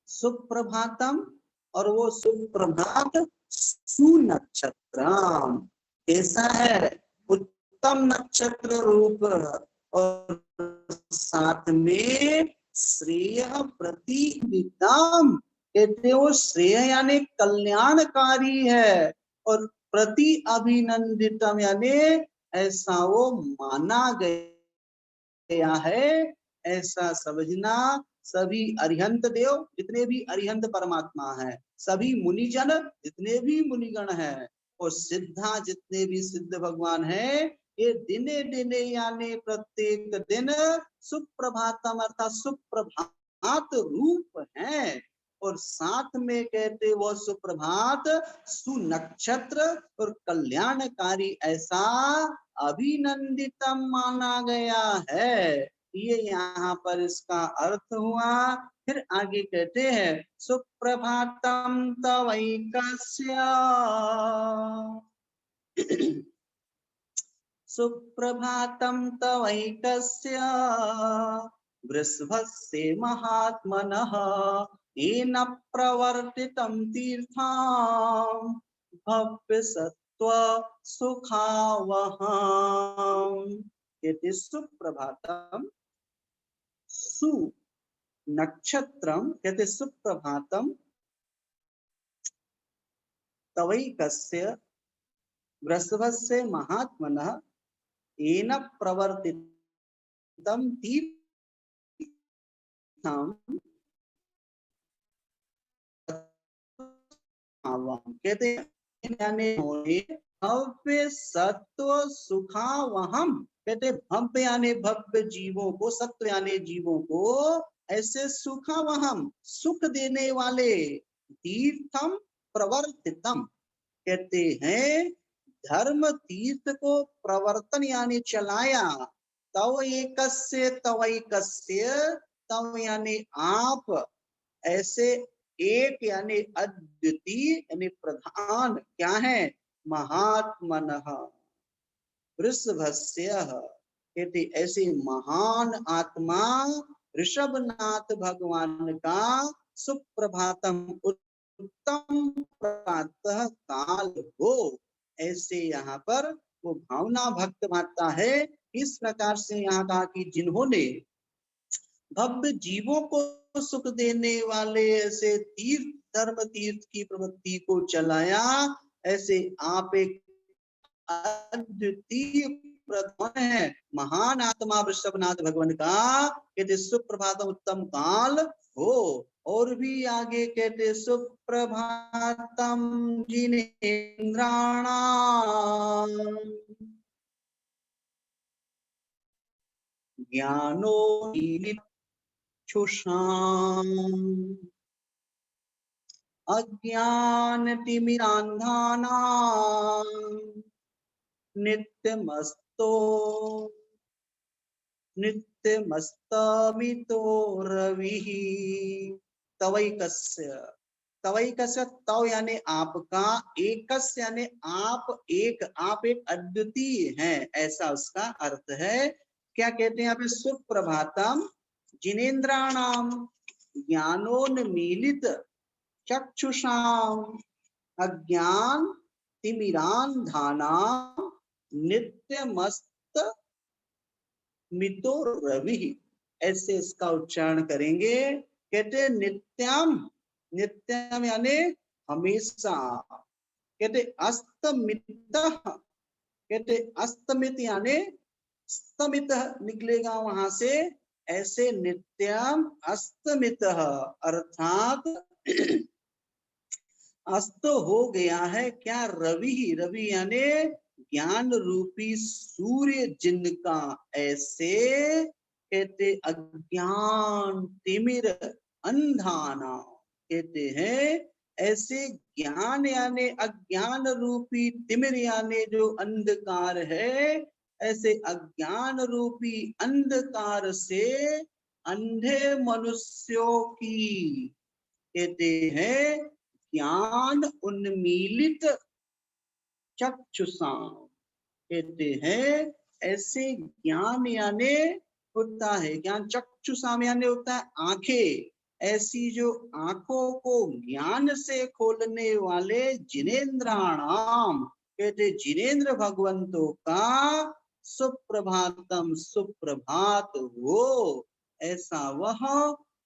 सुप्रभातम, और वो सुप्रभात सुनक्षत्रम कैसा है, उत्तम नक्षत्र रूप, और साथ में श्रेय प्रतिनिधाम, कहते हो श्रेय यानी कल्याणकारी है, और प्रति अभिनंदितम यानी ऐसा वो माना गया है। ऐसा समझना सभी अरिहंत देव जितने भी अरिहंत परमात्मा है, सभी मुनिजन जितने भी मुनिगण हैं, और सिद्धा जितने भी सिद्ध भगवान हैं, ये दिने दिने यानी प्रत्येक दिन सुप्रभातम अर्थात सुप्रभात रूप है। और साथ में कहते वो सुप्रभात सुनक्षत्र और कल्याणकारी ऐसा अभिनंदितम माना गया है। ये यहाँ पर इसका अर्थ हुआ। फिर आगे कहते हैं सुप्रभातम तवैकस्य, सुप्रभातम तवैकस्य वृषभस्य महात्मनः, येन प्रवर्तितं तीर्थं भव्य सत्व सुखावहम्। कहते सुप्रभातम सु नक्षत्रम, कहते सुप्रभातम तवैकस्य वृषभस्य महात्मनः, येन प्रवर्तितं तीर्थं, कहते हैं भव्य सत्व सुखावहम, कहते भव्य यानी भव्य जीवों को, सत्व यानी जीवों को ऐसे सुखावहम सुख देने वाले, तीर्थम प्रवर्तितम, कहते हैं धर्म तीर्थ को प्रवर्तन यानी चलाया, तव एकस्य तवैकस्य, तव यानी आप, ऐसे एक यानी अद्वितीय यानी प्रधान क्या है, महात्मनः वृषभस्य, कहते ऐसे महान आत्मा ऋषभनाथ भगवान का सुप्रभातम उत्तम प्रातः काल हो। ऐसे यहाँ पर वो भावना भक्त मानता है। इस प्रकार से यहाँ कहा कि जिन्होंने भव्य जीवों को सुख देने वाले ऐसे तीर्थ धर्म तीर्थ की प्रवृत्ति को चलाया, ऐसे आप एक अद्वितीय प्रधान है, महान आत्मा वृषभनाथ भगवान का। कहते सुप्रभातम उत्तम काल हो। और भी आगे कहते सुप्रभातम जिनेन्द्राणाम ज्ञानो चक्षुषाम अज्ञानतिमिरान्धानां नित्यमस्तो नित्यमस्तमितो रविः तवैकस्य। तवैकस्य तव यानी आपका, एकस्य यानी आप एक अद्वितीय हैं, ऐसा उसका अर्थ है। क्या कहते हैं यहाँ पे? सुप्रभातम जिनेन्द्राणाम ज्ञानोन्मीलित चक्षुषाम अज्ञान तिमिरान्धानां नित्यमस्त मितो रवि, ऐसे इसका उच्चारण करेंगे। कहते नित्यम, नित्यम यानी हमेशा। कहते अस्तमित, कहते अस्तमित यानी स्तमित निकलेगा वहां से, ऐसे नित्यम अस्तमित अर्थात अस्त हो गया है क्या? रवि, रवि यानी ज्ञान रूपी सूर्य जिनका, ऐसे कहते अज्ञान तिमिर अंधाना, कहते हैं ऐसे ज्ञान यानी अज्ञान रूपी, तिमिर यानी जो अंधकार है, ऐसे अज्ञान रूपी अंधकार से अंधे मनुष्यों की, कहते हैं ज्ञान उन्मीलित चक्षुषा, कहते हैं ऐसे ज्ञान यानी होता है ज्ञान, चक्षुषा यानी होता है आंखें, ऐसी जो आंखों को ज्ञान से खोलने वाले जिनेन्द्राणाम, कहते जिनेन्द्र भगवंतों का सुप्रभातम सुप्रभात हो, ऐसा वह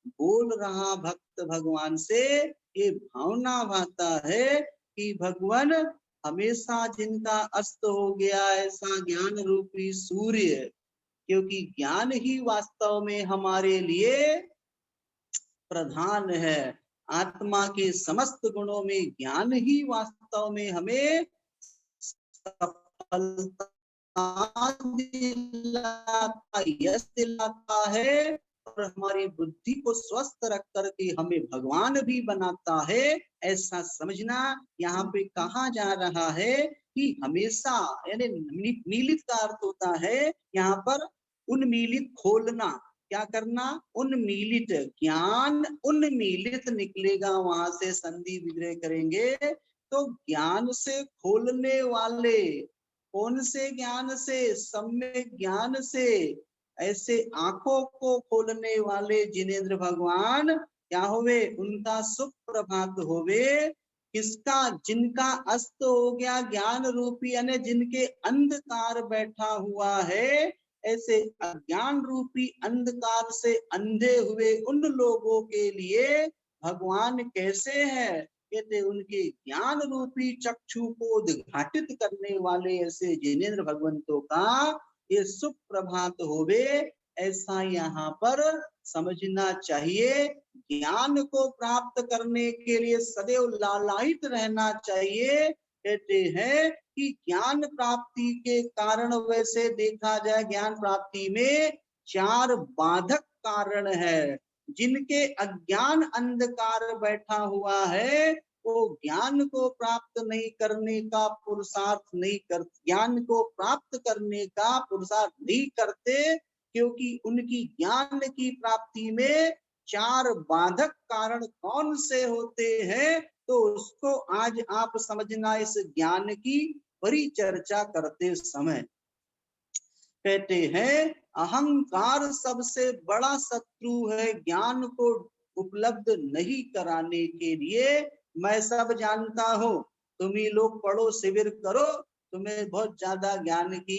बोल रहा भक्त भगवान से। ये भावना भाता है कि भगवान हमेशा जिनका अस्त हो गया ऐसा ज्ञान रूपी सूर्य, क्योंकि ज्ञान ही वास्तव में हमारे लिए प्रधान है, आत्मा के समस्त गुणों में ज्ञान ही वास्तव में हमें सफलता दिलाता, यश दिलाता है, और हमारी बुद्धि को स्वस्थ रख करके हमें भगवान भी बनाता है, ऐसा समझना। यहाँ पे कहा जा रहा है कि हमेशा यानी मीलित का अर्थ होता है यहाँ पर उन्मीलित, खोलना, क्या करना? उन्मीलित, ज्ञान उन्मीलित निकलेगा वहां से, संधि विग्रह करेंगे तो ज्ञान से खोलने वाले, कौन से ज्ञान से? सम्यक ज्ञान से, ऐसे आंखों को खोलने वाले जिनेन्द्र भगवान क्या होवे? उनका सुप्रभात होवे। किसका? जिनका अस्त हो गया ज्ञान रूपी, यानी जिनके अंधकार बैठा हुआ है, ऐसे अज्ञान रूपी अंधकार से अंधे हुए उन लोगों के लिए भगवान कैसे हैं? कहते उनके ज्ञान रूपी चक्षु को उद्घाटित करने वाले ऐसे जिनेन्द्र भगवंतों का ये सुप्रभात होवे, ऐसा यहाँ पर समझना चाहिए। ज्ञान को प्राप्त करने के लिए सदैव लालायित रहना चाहिए। कहते हैं कि ज्ञान प्राप्ति के कारण, वैसे देखा जाए ज्ञान प्राप्ति में 4 बाधक कारण है। जिनके अज्ञान अंधकार बैठा हुआ है, वो ज्ञान को प्राप्त नहीं करने का पुरुषार्थ नहीं कर, ज्ञान को प्राप्त करने का पुरुषार्थ नहीं करते, क्योंकि उनकी ज्ञान की प्राप्ति में 4 बाधक कारण कौन से होते हैं, तो उसको आज आप समझना इस ज्ञान की परिचर्चा करते समय। कहते हैं अहंकार सबसे बड़ा शत्रु है ज्ञान को उपलब्ध नहीं कराने के लिए। मैं सब जानता हूँ, तुम ही लोग पढ़ो, शिविर करो, तुम्हें बहुत ज्यादा ज्ञान की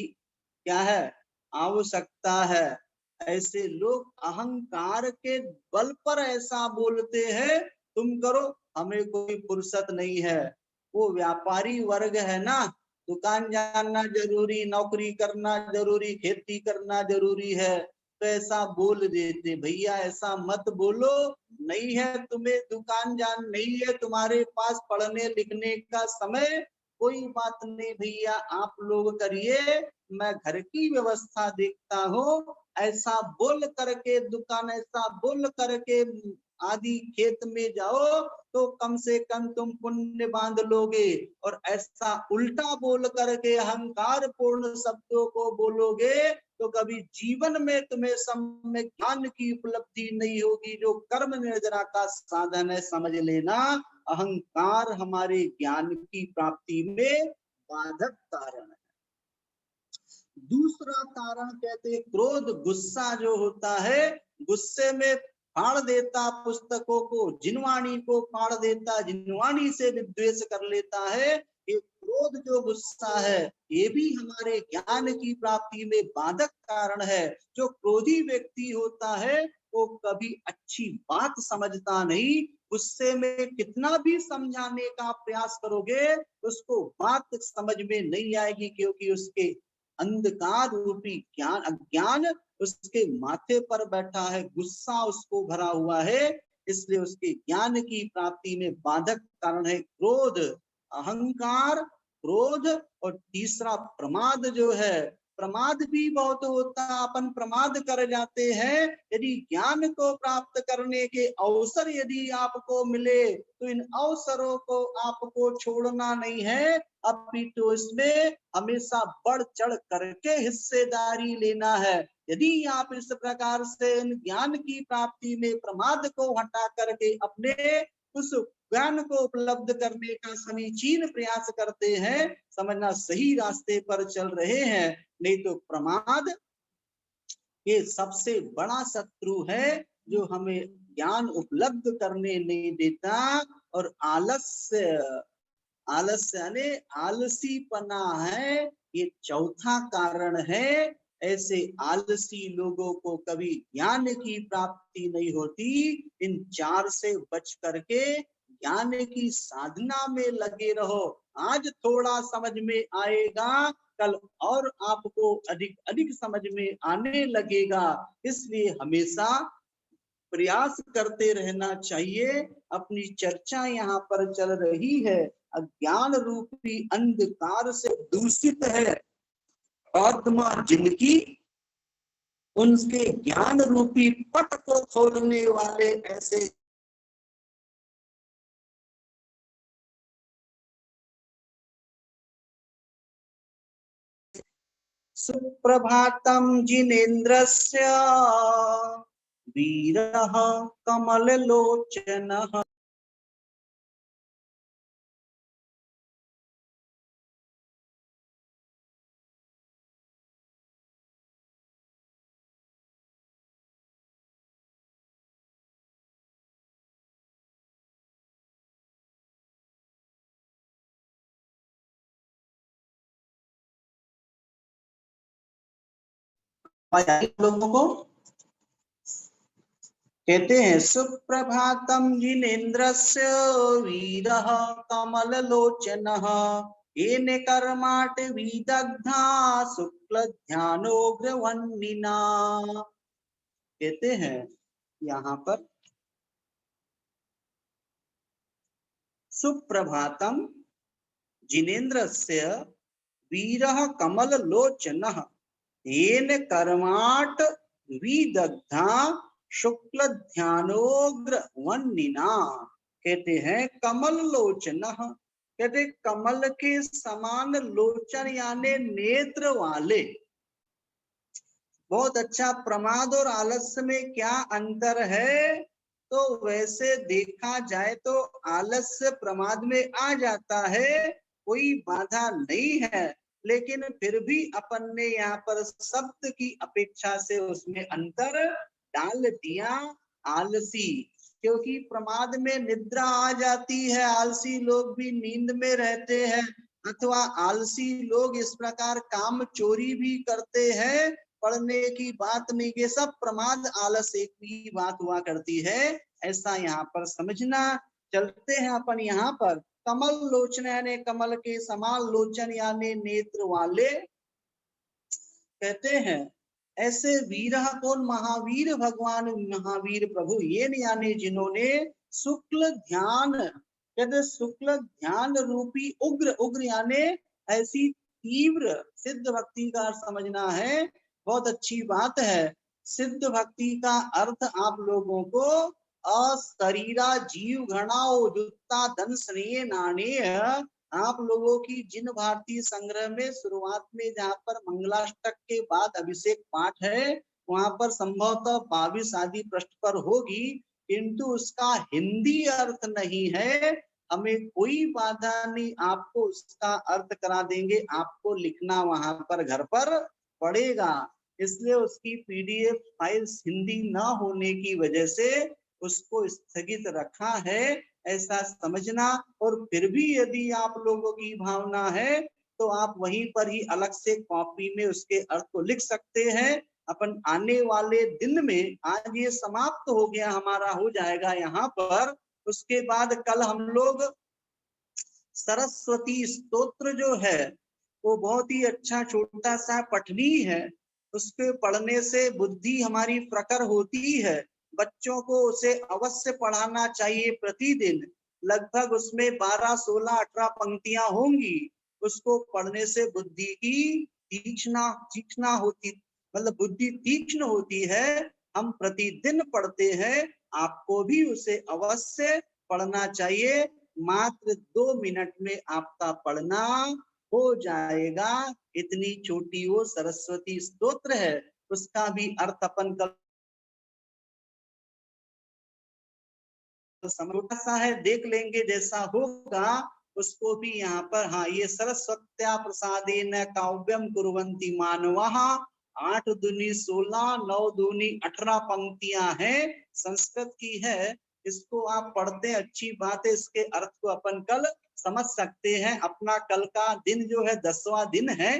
क्या है? आवश्यकता है। ऐसे लोग अहंकार के बल पर ऐसा बोलते हैं, तुम करो, हमें कोई फुर्सत नहीं है। वो व्यापारी वर्ग है ना, दुकान जाना जरूरी, नौकरी करना जरूरी, खेती करना जरूरी है, तो ऐसा बोल देते, भैया ऐसा मत बोलो, नहीं है तुम्हें दुकान जान, नहीं है तुम्हारे पास पढ़ने लिखने का समय, कोई बात नहीं भैया, आप लोग करिए, मैं घर की व्यवस्था देखता हूँ। ऐसा बोल करके दुकान, ऐसा बोल करके आदि खेत में जाओ तो कम से कम तुम पुण्य बांध लोगे, और ऐसा उल्टा बोल करके अहंकार पूर्ण शब्दों को बोलोगे तो कभी जीवन में तुम्हें सम्यक ज्ञान की उपलब्धि नहीं होगी, जो कर्म निर्जरा का साधन है। समझ लेना, अहंकार हमारे ज्ञान की प्राप्ति में बाधक कारण है। दूसरा कारण कहते क्रोध, गुस्सा जो होता है, गुस्से में फाड़ देता पुस्तकों को, जिनवाणी को फाड़ देता, जिनवाणी से विद्वेष कर लेता है। ये क्रोध जो गुस्सा है, ये भी हमारे ज्ञान की प्राप्ति में बाधक कारण है। जो क्रोधी व्यक्ति होता है वो कभी अच्छी बात समझता नहीं, गुस्से में कितना भी समझाने का प्रयास करोगे उसको बात समझ में नहीं आएगी, क्योंकि उसके अंधकार रूपी ज्ञान, अज्ञान उसके माथे पर बैठा है, गुस्सा उसको भरा हुआ है, इसलिए उसके ज्ञान की प्राप्ति में बाधक कारण है क्रोध, अहंकार, क्रोध। और तीसरा प्रमाद जो है, प्रमाद भी बहुत होता, अपन प्रमाद कर जाते हैं। यदि ज्ञान को प्राप्त करने के अवसर यदि आपको मिले तो इन अवसरों को आपको छोड़ना नहीं है, अपितु इसमें हमेशा बढ़ चढ़ करके हिस्सेदारी लेना है। यदि आप इस प्रकार से इन ज्ञान की प्राप्ति में प्रमाद को हटा करके अपने उस ज्ञान को उपलब्ध करने का समीचीन प्रयास करते हैं, समझना सही रास्ते पर चल रहे हैं। नहीं तो प्रमाद ये सबसे बड़ा शत्रु है जो हमें ज्ञान उपलब्ध करने नहीं देता। और आलस्य, आलस्य यानी आलसीपना है, ये चौथा कारण है। ऐसे आलसी लोगों को कभी ज्ञान की प्राप्ति नहीं होती। इन चार से बच करके ज्ञान की साधना में लगे रहो। आज थोड़ा समझ में आएगा, कल और आपको अधिक अधिक समझ में आने लगेगा। इसलिए हमेशा प्रयास करते रहना चाहिए। अपनी चर्चा यहाँ पर चल रही है, अज्ञान रूपी अंधकार से दूषित है आत्मा जिनकी, उनके ज्ञान रूपी पट को खोलने वाले ऐसे सुप्रभातम जिनेन्द्रस्य वीरः कमललोचनः। लोगों को कहते हैं सुप्रभातम जिनेन्द्रस्य वीरः कमललोचनः, येन कर्माट विदग्धा शुक्ल ध्यानोग्रवन्निना। कहते हैं यहाँ पर सुप्रभातम जिनेन्द्रस्य वीरः कमललोचनः, येन कर्माट विदग्धा शुक्ल ध्यानोग्र वन्निना। कहते हैं कमल लोचन, कहते कमल के समान लोचन यानी नेत्र वाले। बहुत अच्छा। प्रमाद और आलस्य में क्या अंतर है? तो वैसे देखा जाए तो आलस्य प्रमाद में आ जाता है, कोई बाधा नहीं है, लेकिन फिर भी अपन ने यहाँ पर शब्द की अपेक्षा से उसमें अंतर डाल दिया, आलसी। क्योंकि प्रमाद में निद्रा आ जाती है, आलसी लोग भी नींद में रहते हैं, अथवा आलसी लोग इस प्रकार काम चोरी भी करते हैं, पढ़ने की बात नहीं, ये सब प्रमाद आलस एक ही बात हुआ करती है, ऐसा यहाँ पर समझना। चलते हैं अपन यहाँ पर, कमल लोचन यानी कमल के समान, लोचन यानी नेत्र वाले। कहते हैं ऐसे वीर कौन, महावीर भगवान महावीर प्रभु, ये यानी जिन्होंने शुक्ल ध्यान, कहते शुक्ल ध्यान रूपी उग्र, उग्र यानी ऐसी तीव्र, सिद्ध भक्ति का समझना है, बहुत अच्छी बात है। सिद्ध भक्ति का अर्थ आप लोगों को अशरीरा जीव घृणाओ जुत्ता धन स्नेह नाने, आप लोगों की जिन भारतीय संग्रह में शुरुआत में जहाँ पर मंगलाष्टक के बाद अभिषेक पाठ है, वहां पर संभवतः 22 आदि पृष्ठ पर होगी, किंतु उसका हिंदी अर्थ नहीं है। हमें कोई बाधा नहीं, आपको उसका अर्थ करा देंगे, आपको लिखना वहां पर घर पर पड़ेगा। इसलिए उसकी पीडीएफ फाइल्स हिंदी ना होने की वजह से उसको स्थगित रखा है, ऐसा समझना। और फिर भी यदि आप लोगों की भावना है तो आप वहीं पर ही अलग से कॉपी में उसके अर्थ को लिख सकते हैं। अपन आने वाले दिन में, आज ये समाप्त हो गया हमारा, हो जाएगा यहाँ पर, उसके बाद कल हम लोग सरस्वती स्तोत्र जो है वो बहुत ही अच्छा छोटा सा पठनी है, उसके पढ़ने से बुद्धि हमारी प्रखर होती है। बच्चों को उसे अवश्य पढ़ाना चाहिए प्रतिदिन, लगभग उसमें 12, 16, 18 पंक्तियां होंगी। उसको पढ़ने से बुद्धि की तीक्ष्णा होती, मतलब बुद्धि तीक्ष्ण होती है। हम प्रतिदिन पढ़ते हैं, आपको भी उसे अवश्य पढ़ना चाहिए। मात्र 2 मिनट में आपका पढ़ना हो जाएगा। इतनी छोटी वो सरस्वती स्तोत्र है, उसका भी अर्थ अपन कल छोटा सा है, देख लेंगे जैसा होगा उसको भी यहाँ पर। हाँ, ये सरस्वत्या प्रसादेन काव्यम कुर्वन्ति मानवाः, 8 दूनी 16, 9 दूनी 18 पंक्तियां हैं, संस्कृत की है। इसको आप पढ़ते, अच्छी बात है, इसके अर्थ को अपन कल समझ सकते हैं। अपना कल का दिन जो है 10वां दिन है,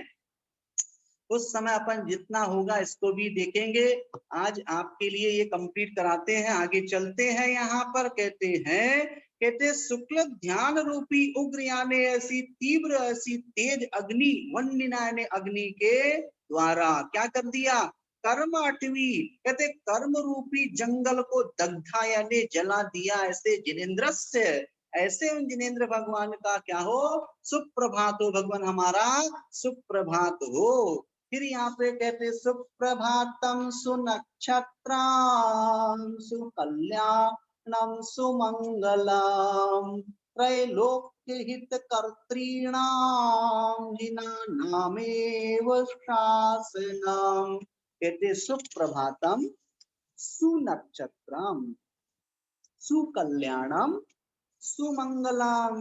उस समय अपन जितना होगा इसको भी देखेंगे। आज आपके लिए ये कंप्लीट कराते हैं, आगे चलते हैं। यहाँ पर कहते शुक्ल ध्यान रूपी उग्र यानी ऐसी तीव्र, ऐसी तेज अग्नि, वन्यना यानी अग्नि के द्वारा क्या कर दिया, कर्म 8वीं, कहते कर्म रूपी जंगल को दग्धा यानी जला दिया। ऐसे जिनेन्द्र से, ऐसे उन जिनेन्द्र भगवान का क्या हो, सुप्रभात हो, भगवान हमारा सुप्रभात हो। फिर यहाँ पे कहते सुप्रभातम सुनक्षत्रम सुकल्याणम सुमंगलम त्रैलोक्य हित कर्तॄणाम जिनानामेव शासनम। कहते सुप्रभातम सुनक्षत्रम सुकल्याणम सुमंगलम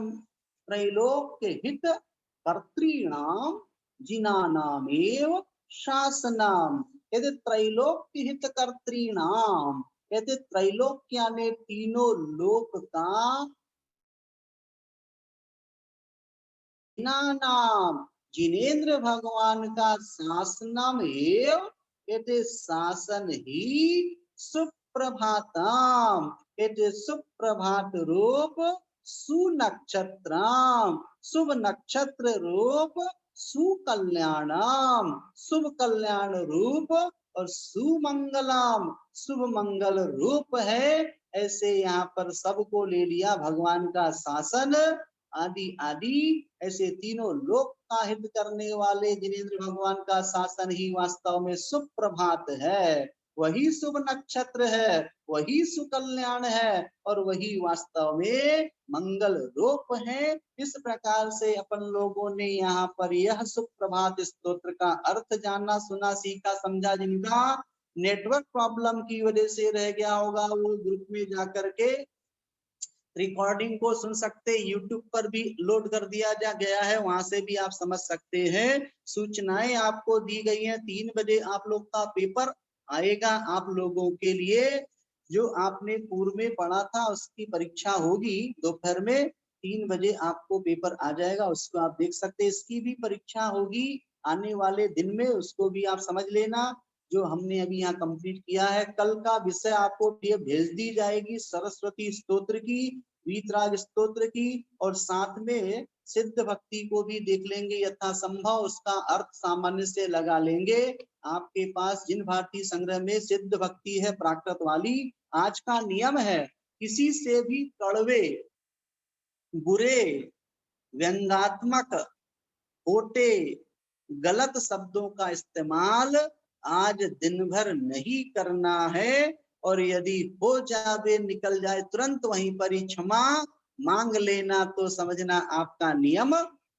त्रैलोक्य हित कर्तॄणाम जिनानामेव शासनम। यदि त्रैलोक्य हित कर्तॄणाम, यदि त्रैलोक्य ने तीनों लोक का, जिनानाम जिनेन्द्र भगवान का शासनम एव, यदि शासन ही सुप्रभातम, यदि सुप्रभात रूप सुनक्षत्रम, शुभ नक्षत्र रूप सुकल्याणम, शुभ कल्याण रूप और सुमंगलम, शुभ मंगल रूप है। ऐसे यहाँ पर सबको ले लिया, भगवान का शासन आदि आदि, ऐसे तीनों लोक का हित करने वाले जिनेन्द्र भगवान का शासन ही वास्तव में सुप्रभात है, वही शुभ नक्षत्र है, वही सुकल्याण है और वही वास्तव में मंगल रूप है। इस प्रकार से अपन लोगों ने यहाँ पर यह सुप्रभात स्तोत्र का अर्थ जाना, सुना, सीखा, समझा। जिनका नेटवर्क प्रॉब्लम की वजह से रह गया होगा, वो ग्रुप में जाकर के रिकॉर्डिंग को सुन सकते, यूट्यूब पर भी लोड कर दिया गया है, वहां से भी आप समझ सकते हैं। सूचनाएं आपको दी गई हैं, 3 बजे आप लोग का पेपर आएगा। आप लोगों के लिए जो आपने पूर्व में पढ़ा था उसकी परीक्षा होगी दोपहर में 3 बजे, आपको पेपर आ जाएगा, उसको आप देख सकते हैं। इसकी भी परीक्षा होगी आने वाले दिन में, उसको भी आप समझ लेना। जो हमने अभी यहाँ कंप्लीट किया है। कल का विषय आपको भेज दी जाएगी सरस्वती स्तोत्र की, वीतराग स्तोत्र की, और साथ में सिद्ध भक्ति को भी देख लेंगे यथासंभव, उसका अर्थ सामान्य से लगा लेंगे। आपके पास जिन भारतीय संग्रह में सिद्ध भक्ति है प्राकृत वाली, आज का नियम है किसी से भी कड़वे, बुरे, व्यंग्यात्मक, खोटे, गलत शब्दों का इस्तेमाल आज दिन भर नहीं करना है। और यदि हो जावे, निकल जाए तुरंत वहीं पर ही क्षमा मांग लेना, तो समझना आपका नियम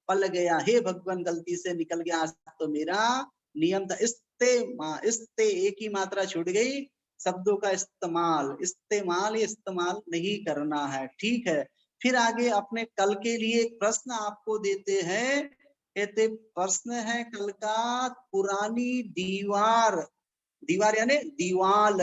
पल गया। हे भगवान, गलती से निकल गया, आज तो मेरा नियम था। इस्ते एक ही मात्रा छूट गई, शब्दों का इस्तेमाल नहीं करना है, ठीक है। फिर आगे अपने कल के लिए एक प्रश्न आपको देते हैं। कहते प्रश्न है कल का, पुरानी दीवार, दीवार यानी दीवाल,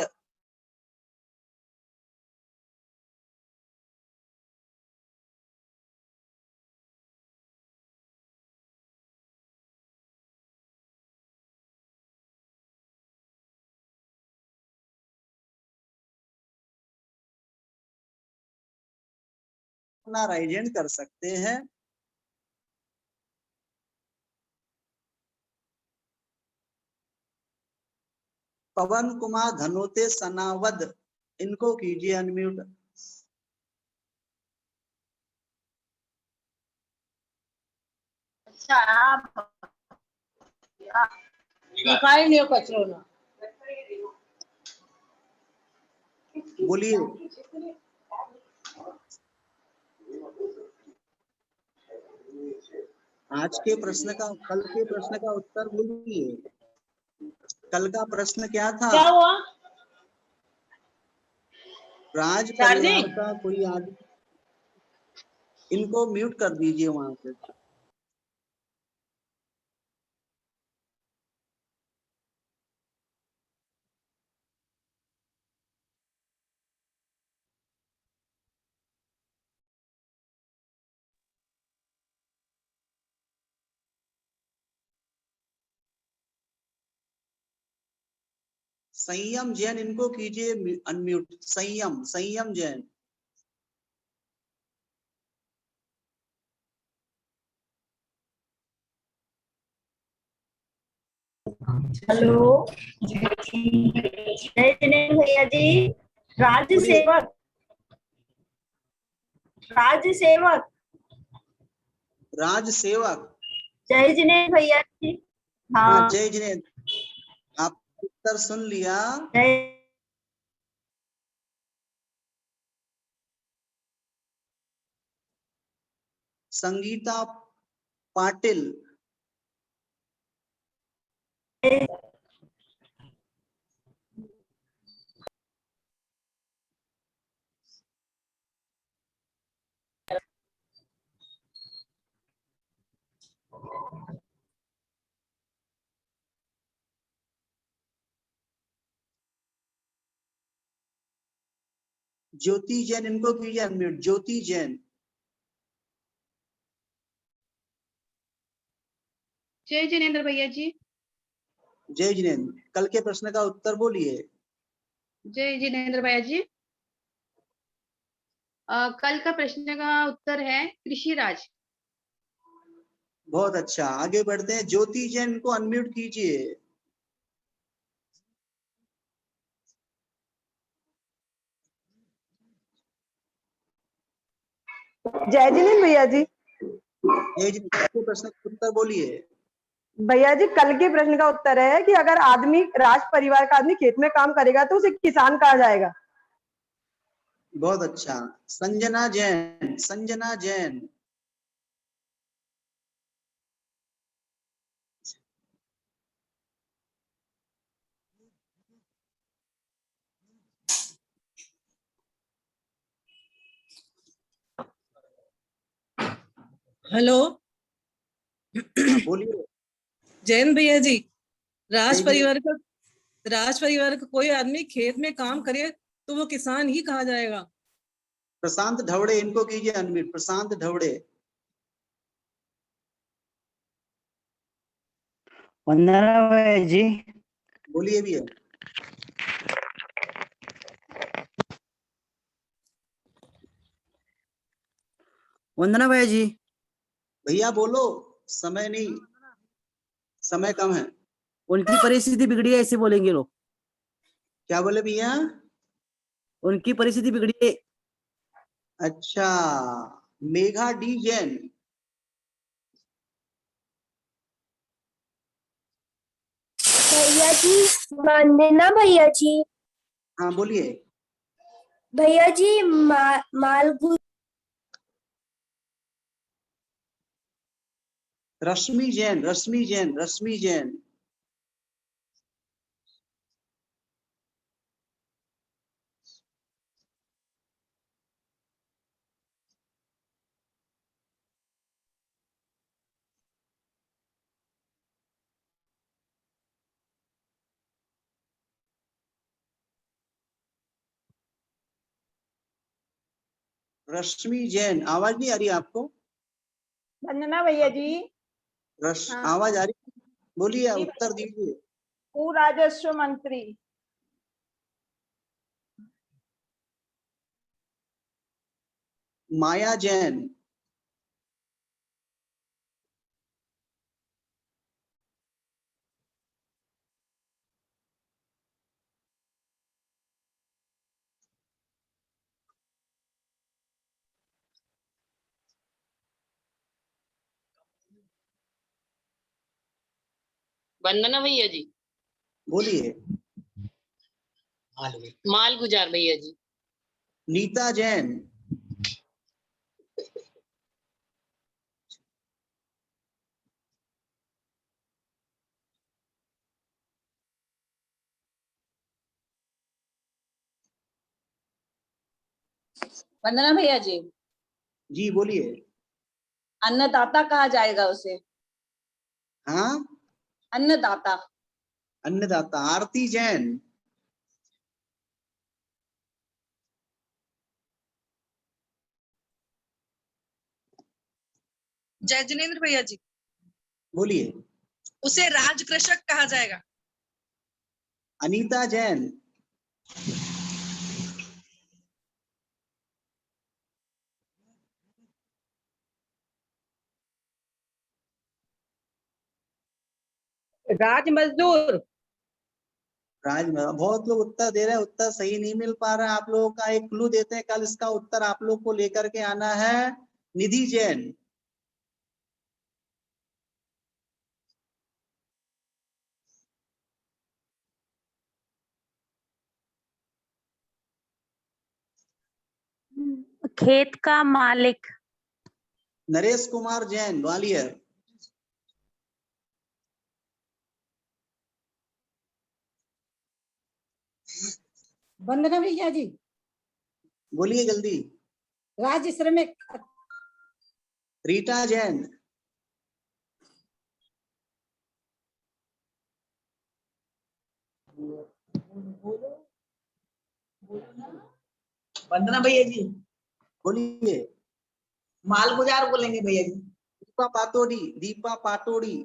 अपना राइजेंट कर सकते हैं। पवन कुमार धनोते सनावद, इनको कीजिए अनम्यूट। अच्छा आप लियो कचरो ना बोलिए। आज के प्रश्न का, कल के प्रश्न का उत्तर बोलिए। कल का प्रश्न क्या था? क्या हुआ? राज परिवार का कोई आदमी, इनको म्यूट कर दीजिए वहां पे। संयम जैन, इनको कीजिए अनम्यूट। संयम जैन। हेलो, जय जिनेन्द्र भैया जी। राज्य सेवक, राज्य सेवक, राज सेवक। जय जिनेन्द्र भैया जी। हाँ जय जिनेन्द्र, आप उत्तर सुन लिया। संगीता पाटिल, ज्योति जैन, इनको कीजिए अनम्यूट। ज्योति जैन। जय जिनेन्द्र भैया जी। जय जिनेन्द्र, कल के प्रश्न का उत्तर बोलिए। जय जिनेन्द्र भैया जी। कल का प्रश्न का उत्तर है कृषि राज। बहुत अच्छा, आगे बढ़ते हैं। ज्योति जैन को अनम्यूट कीजिए। जय जिनेन्द्र भैया जी। जय जिनेन्द्र, प्रश्न का उत्तर बोलिए। भैया जी, कल के प्रश्न का उत्तर है कि अगर आदमी, राज परिवार का आदमी खेत में काम करेगा तो उसे किसान कहा जाएगा। बहुत अच्छा। संजना जैन, संजना जैन। हेलो, बोलिए। जैन भैया जी। राज परिवार का कोई आदमी खेत में काम करे तो वो किसान ही कहा जाएगा। प्रशांत ढवड़े, इनको कीजिए अनम्यूट। प्रशांत ढवड़े। वंदना भैया जी। बोलिए भी है। वंदना भैया जी। भैया बोलो, समय नहीं, समय कम है। उनकी परिस्थिति बिगड़ी है, ऐसे बोलेंगे लोग। क्या बोले भैया? उनकी परिस्थिति बिगड़ी है। अच्छा, मेघा डी जैन। भैया जी, वंदना भैया जी। हाँ बोलिए। भैया जी, मालगुडी। रश्मि जैन, रश्मि जैन, रश्मि जैन। रश्मि जैन, आवाज नहीं आ रही आपको? वंदना भैया जी। हाँ। आवाज आ रही? बोलिए, जी उत्तर दीजिए। भू राजस्व मंत्री। माया जैन। वंदना भैया जी। बोलिए। माल गुजार भैया जी। नीता जैन। वंदना भैया जी। जी बोलिए। अन्नदाता कहा जाएगा उसे। हाँ, अन्नदाता। अन्नदाता। आरती जैन। जय जिनेन्द्र भैया जी। बोलिए। उसे राज कृषक कहा जाएगा। अनीता जैन। राज मजदूर। बहुत लोग उत्तर दे रहे हैं, उत्तर सही नहीं मिल पा रहा है। आप लोगों का एक क्लू देते हैं, कल इसका उत्तर आप लोग को लेकर के आना है। निधि जैन। खेत का मालिक। नरेश कुमार जैन, ग्वालियर। वंदना भैया जी। बोलिए जल्दी। राज्य श्रमिक। रीटा जैन। वंदना भैया जी। बोलिए। माल गुजार बोलेंगे भैया जी। दीपा पातोडी, दीपा पाटोडी,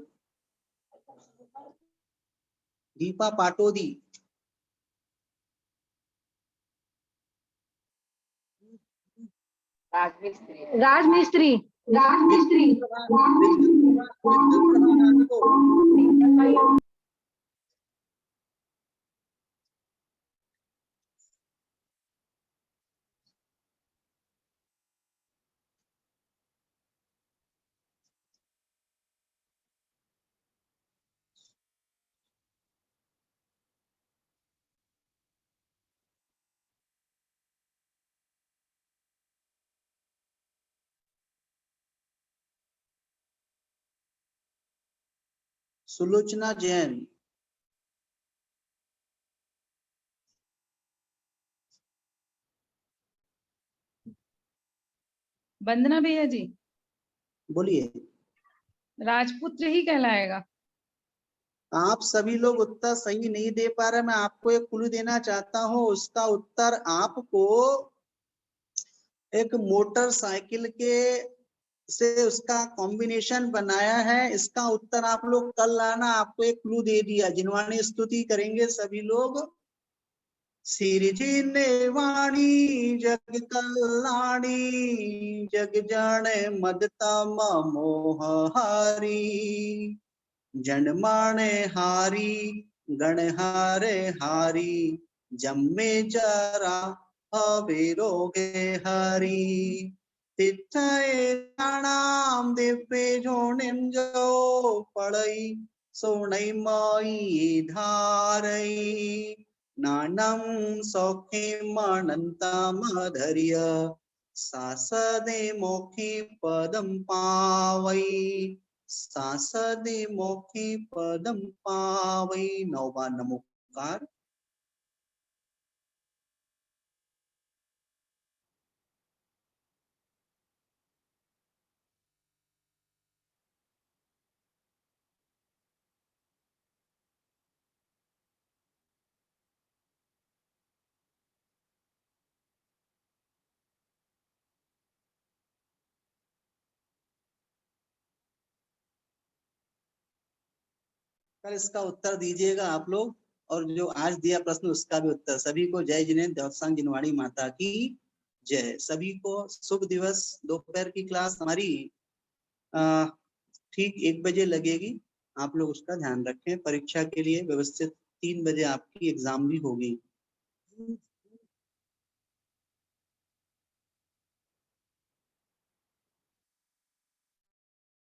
दीपा पाटोदी। राजमिस्त्री। राजमिस्त्री। सुलोचना जैन। वंदना भैया जी। बोलिए। राजपुत्र ही कहलाएगा। आप सभी लोग उत्तर सही नहीं दे पा रहे। मैं आपको एक क्लू देना चाहता हूं, उसका उत्तर आपको एक मोटरसाइकिल के से उसका कॉम्बिनेशन बनाया है। इसका उत्तर आप लोग कल लाना। आपको एक क्लू दे दिया। जिनवाणी स्तुति करेंगे सभी लोग। सिरजिने वाणी जग कल्याणी, जग जाने मदतम मोह हारी, जनमाने हारी गण हारे हारी, जम्मे जरा अविरोगे हरी, तिथय प्रणाम दिव्य जोनिम जो पड़ई सोनई माई धारई, नानम सौखिम अनंतम धैर्य, सासदे मोखी पदम पावई, सासदे मोखी पदम पावई। 9 बार नमोकार। कल इसका उत्तर दीजिएगा आप लोग, और जो आज दिया प्रश्न उसका भी उत्तर। सभी को जय जिनेन्द्र देवस्थान जिनवाणी माता की जय। सभी को शुभ दिवस। दोपहर की क्लास हमारी ठीक 1 बजे लगेगी। आप लोग उसका ध्यान रखें। परीक्षा के लिए व्यवस्थित 3 बजे आपकी एग्जाम भी होगी।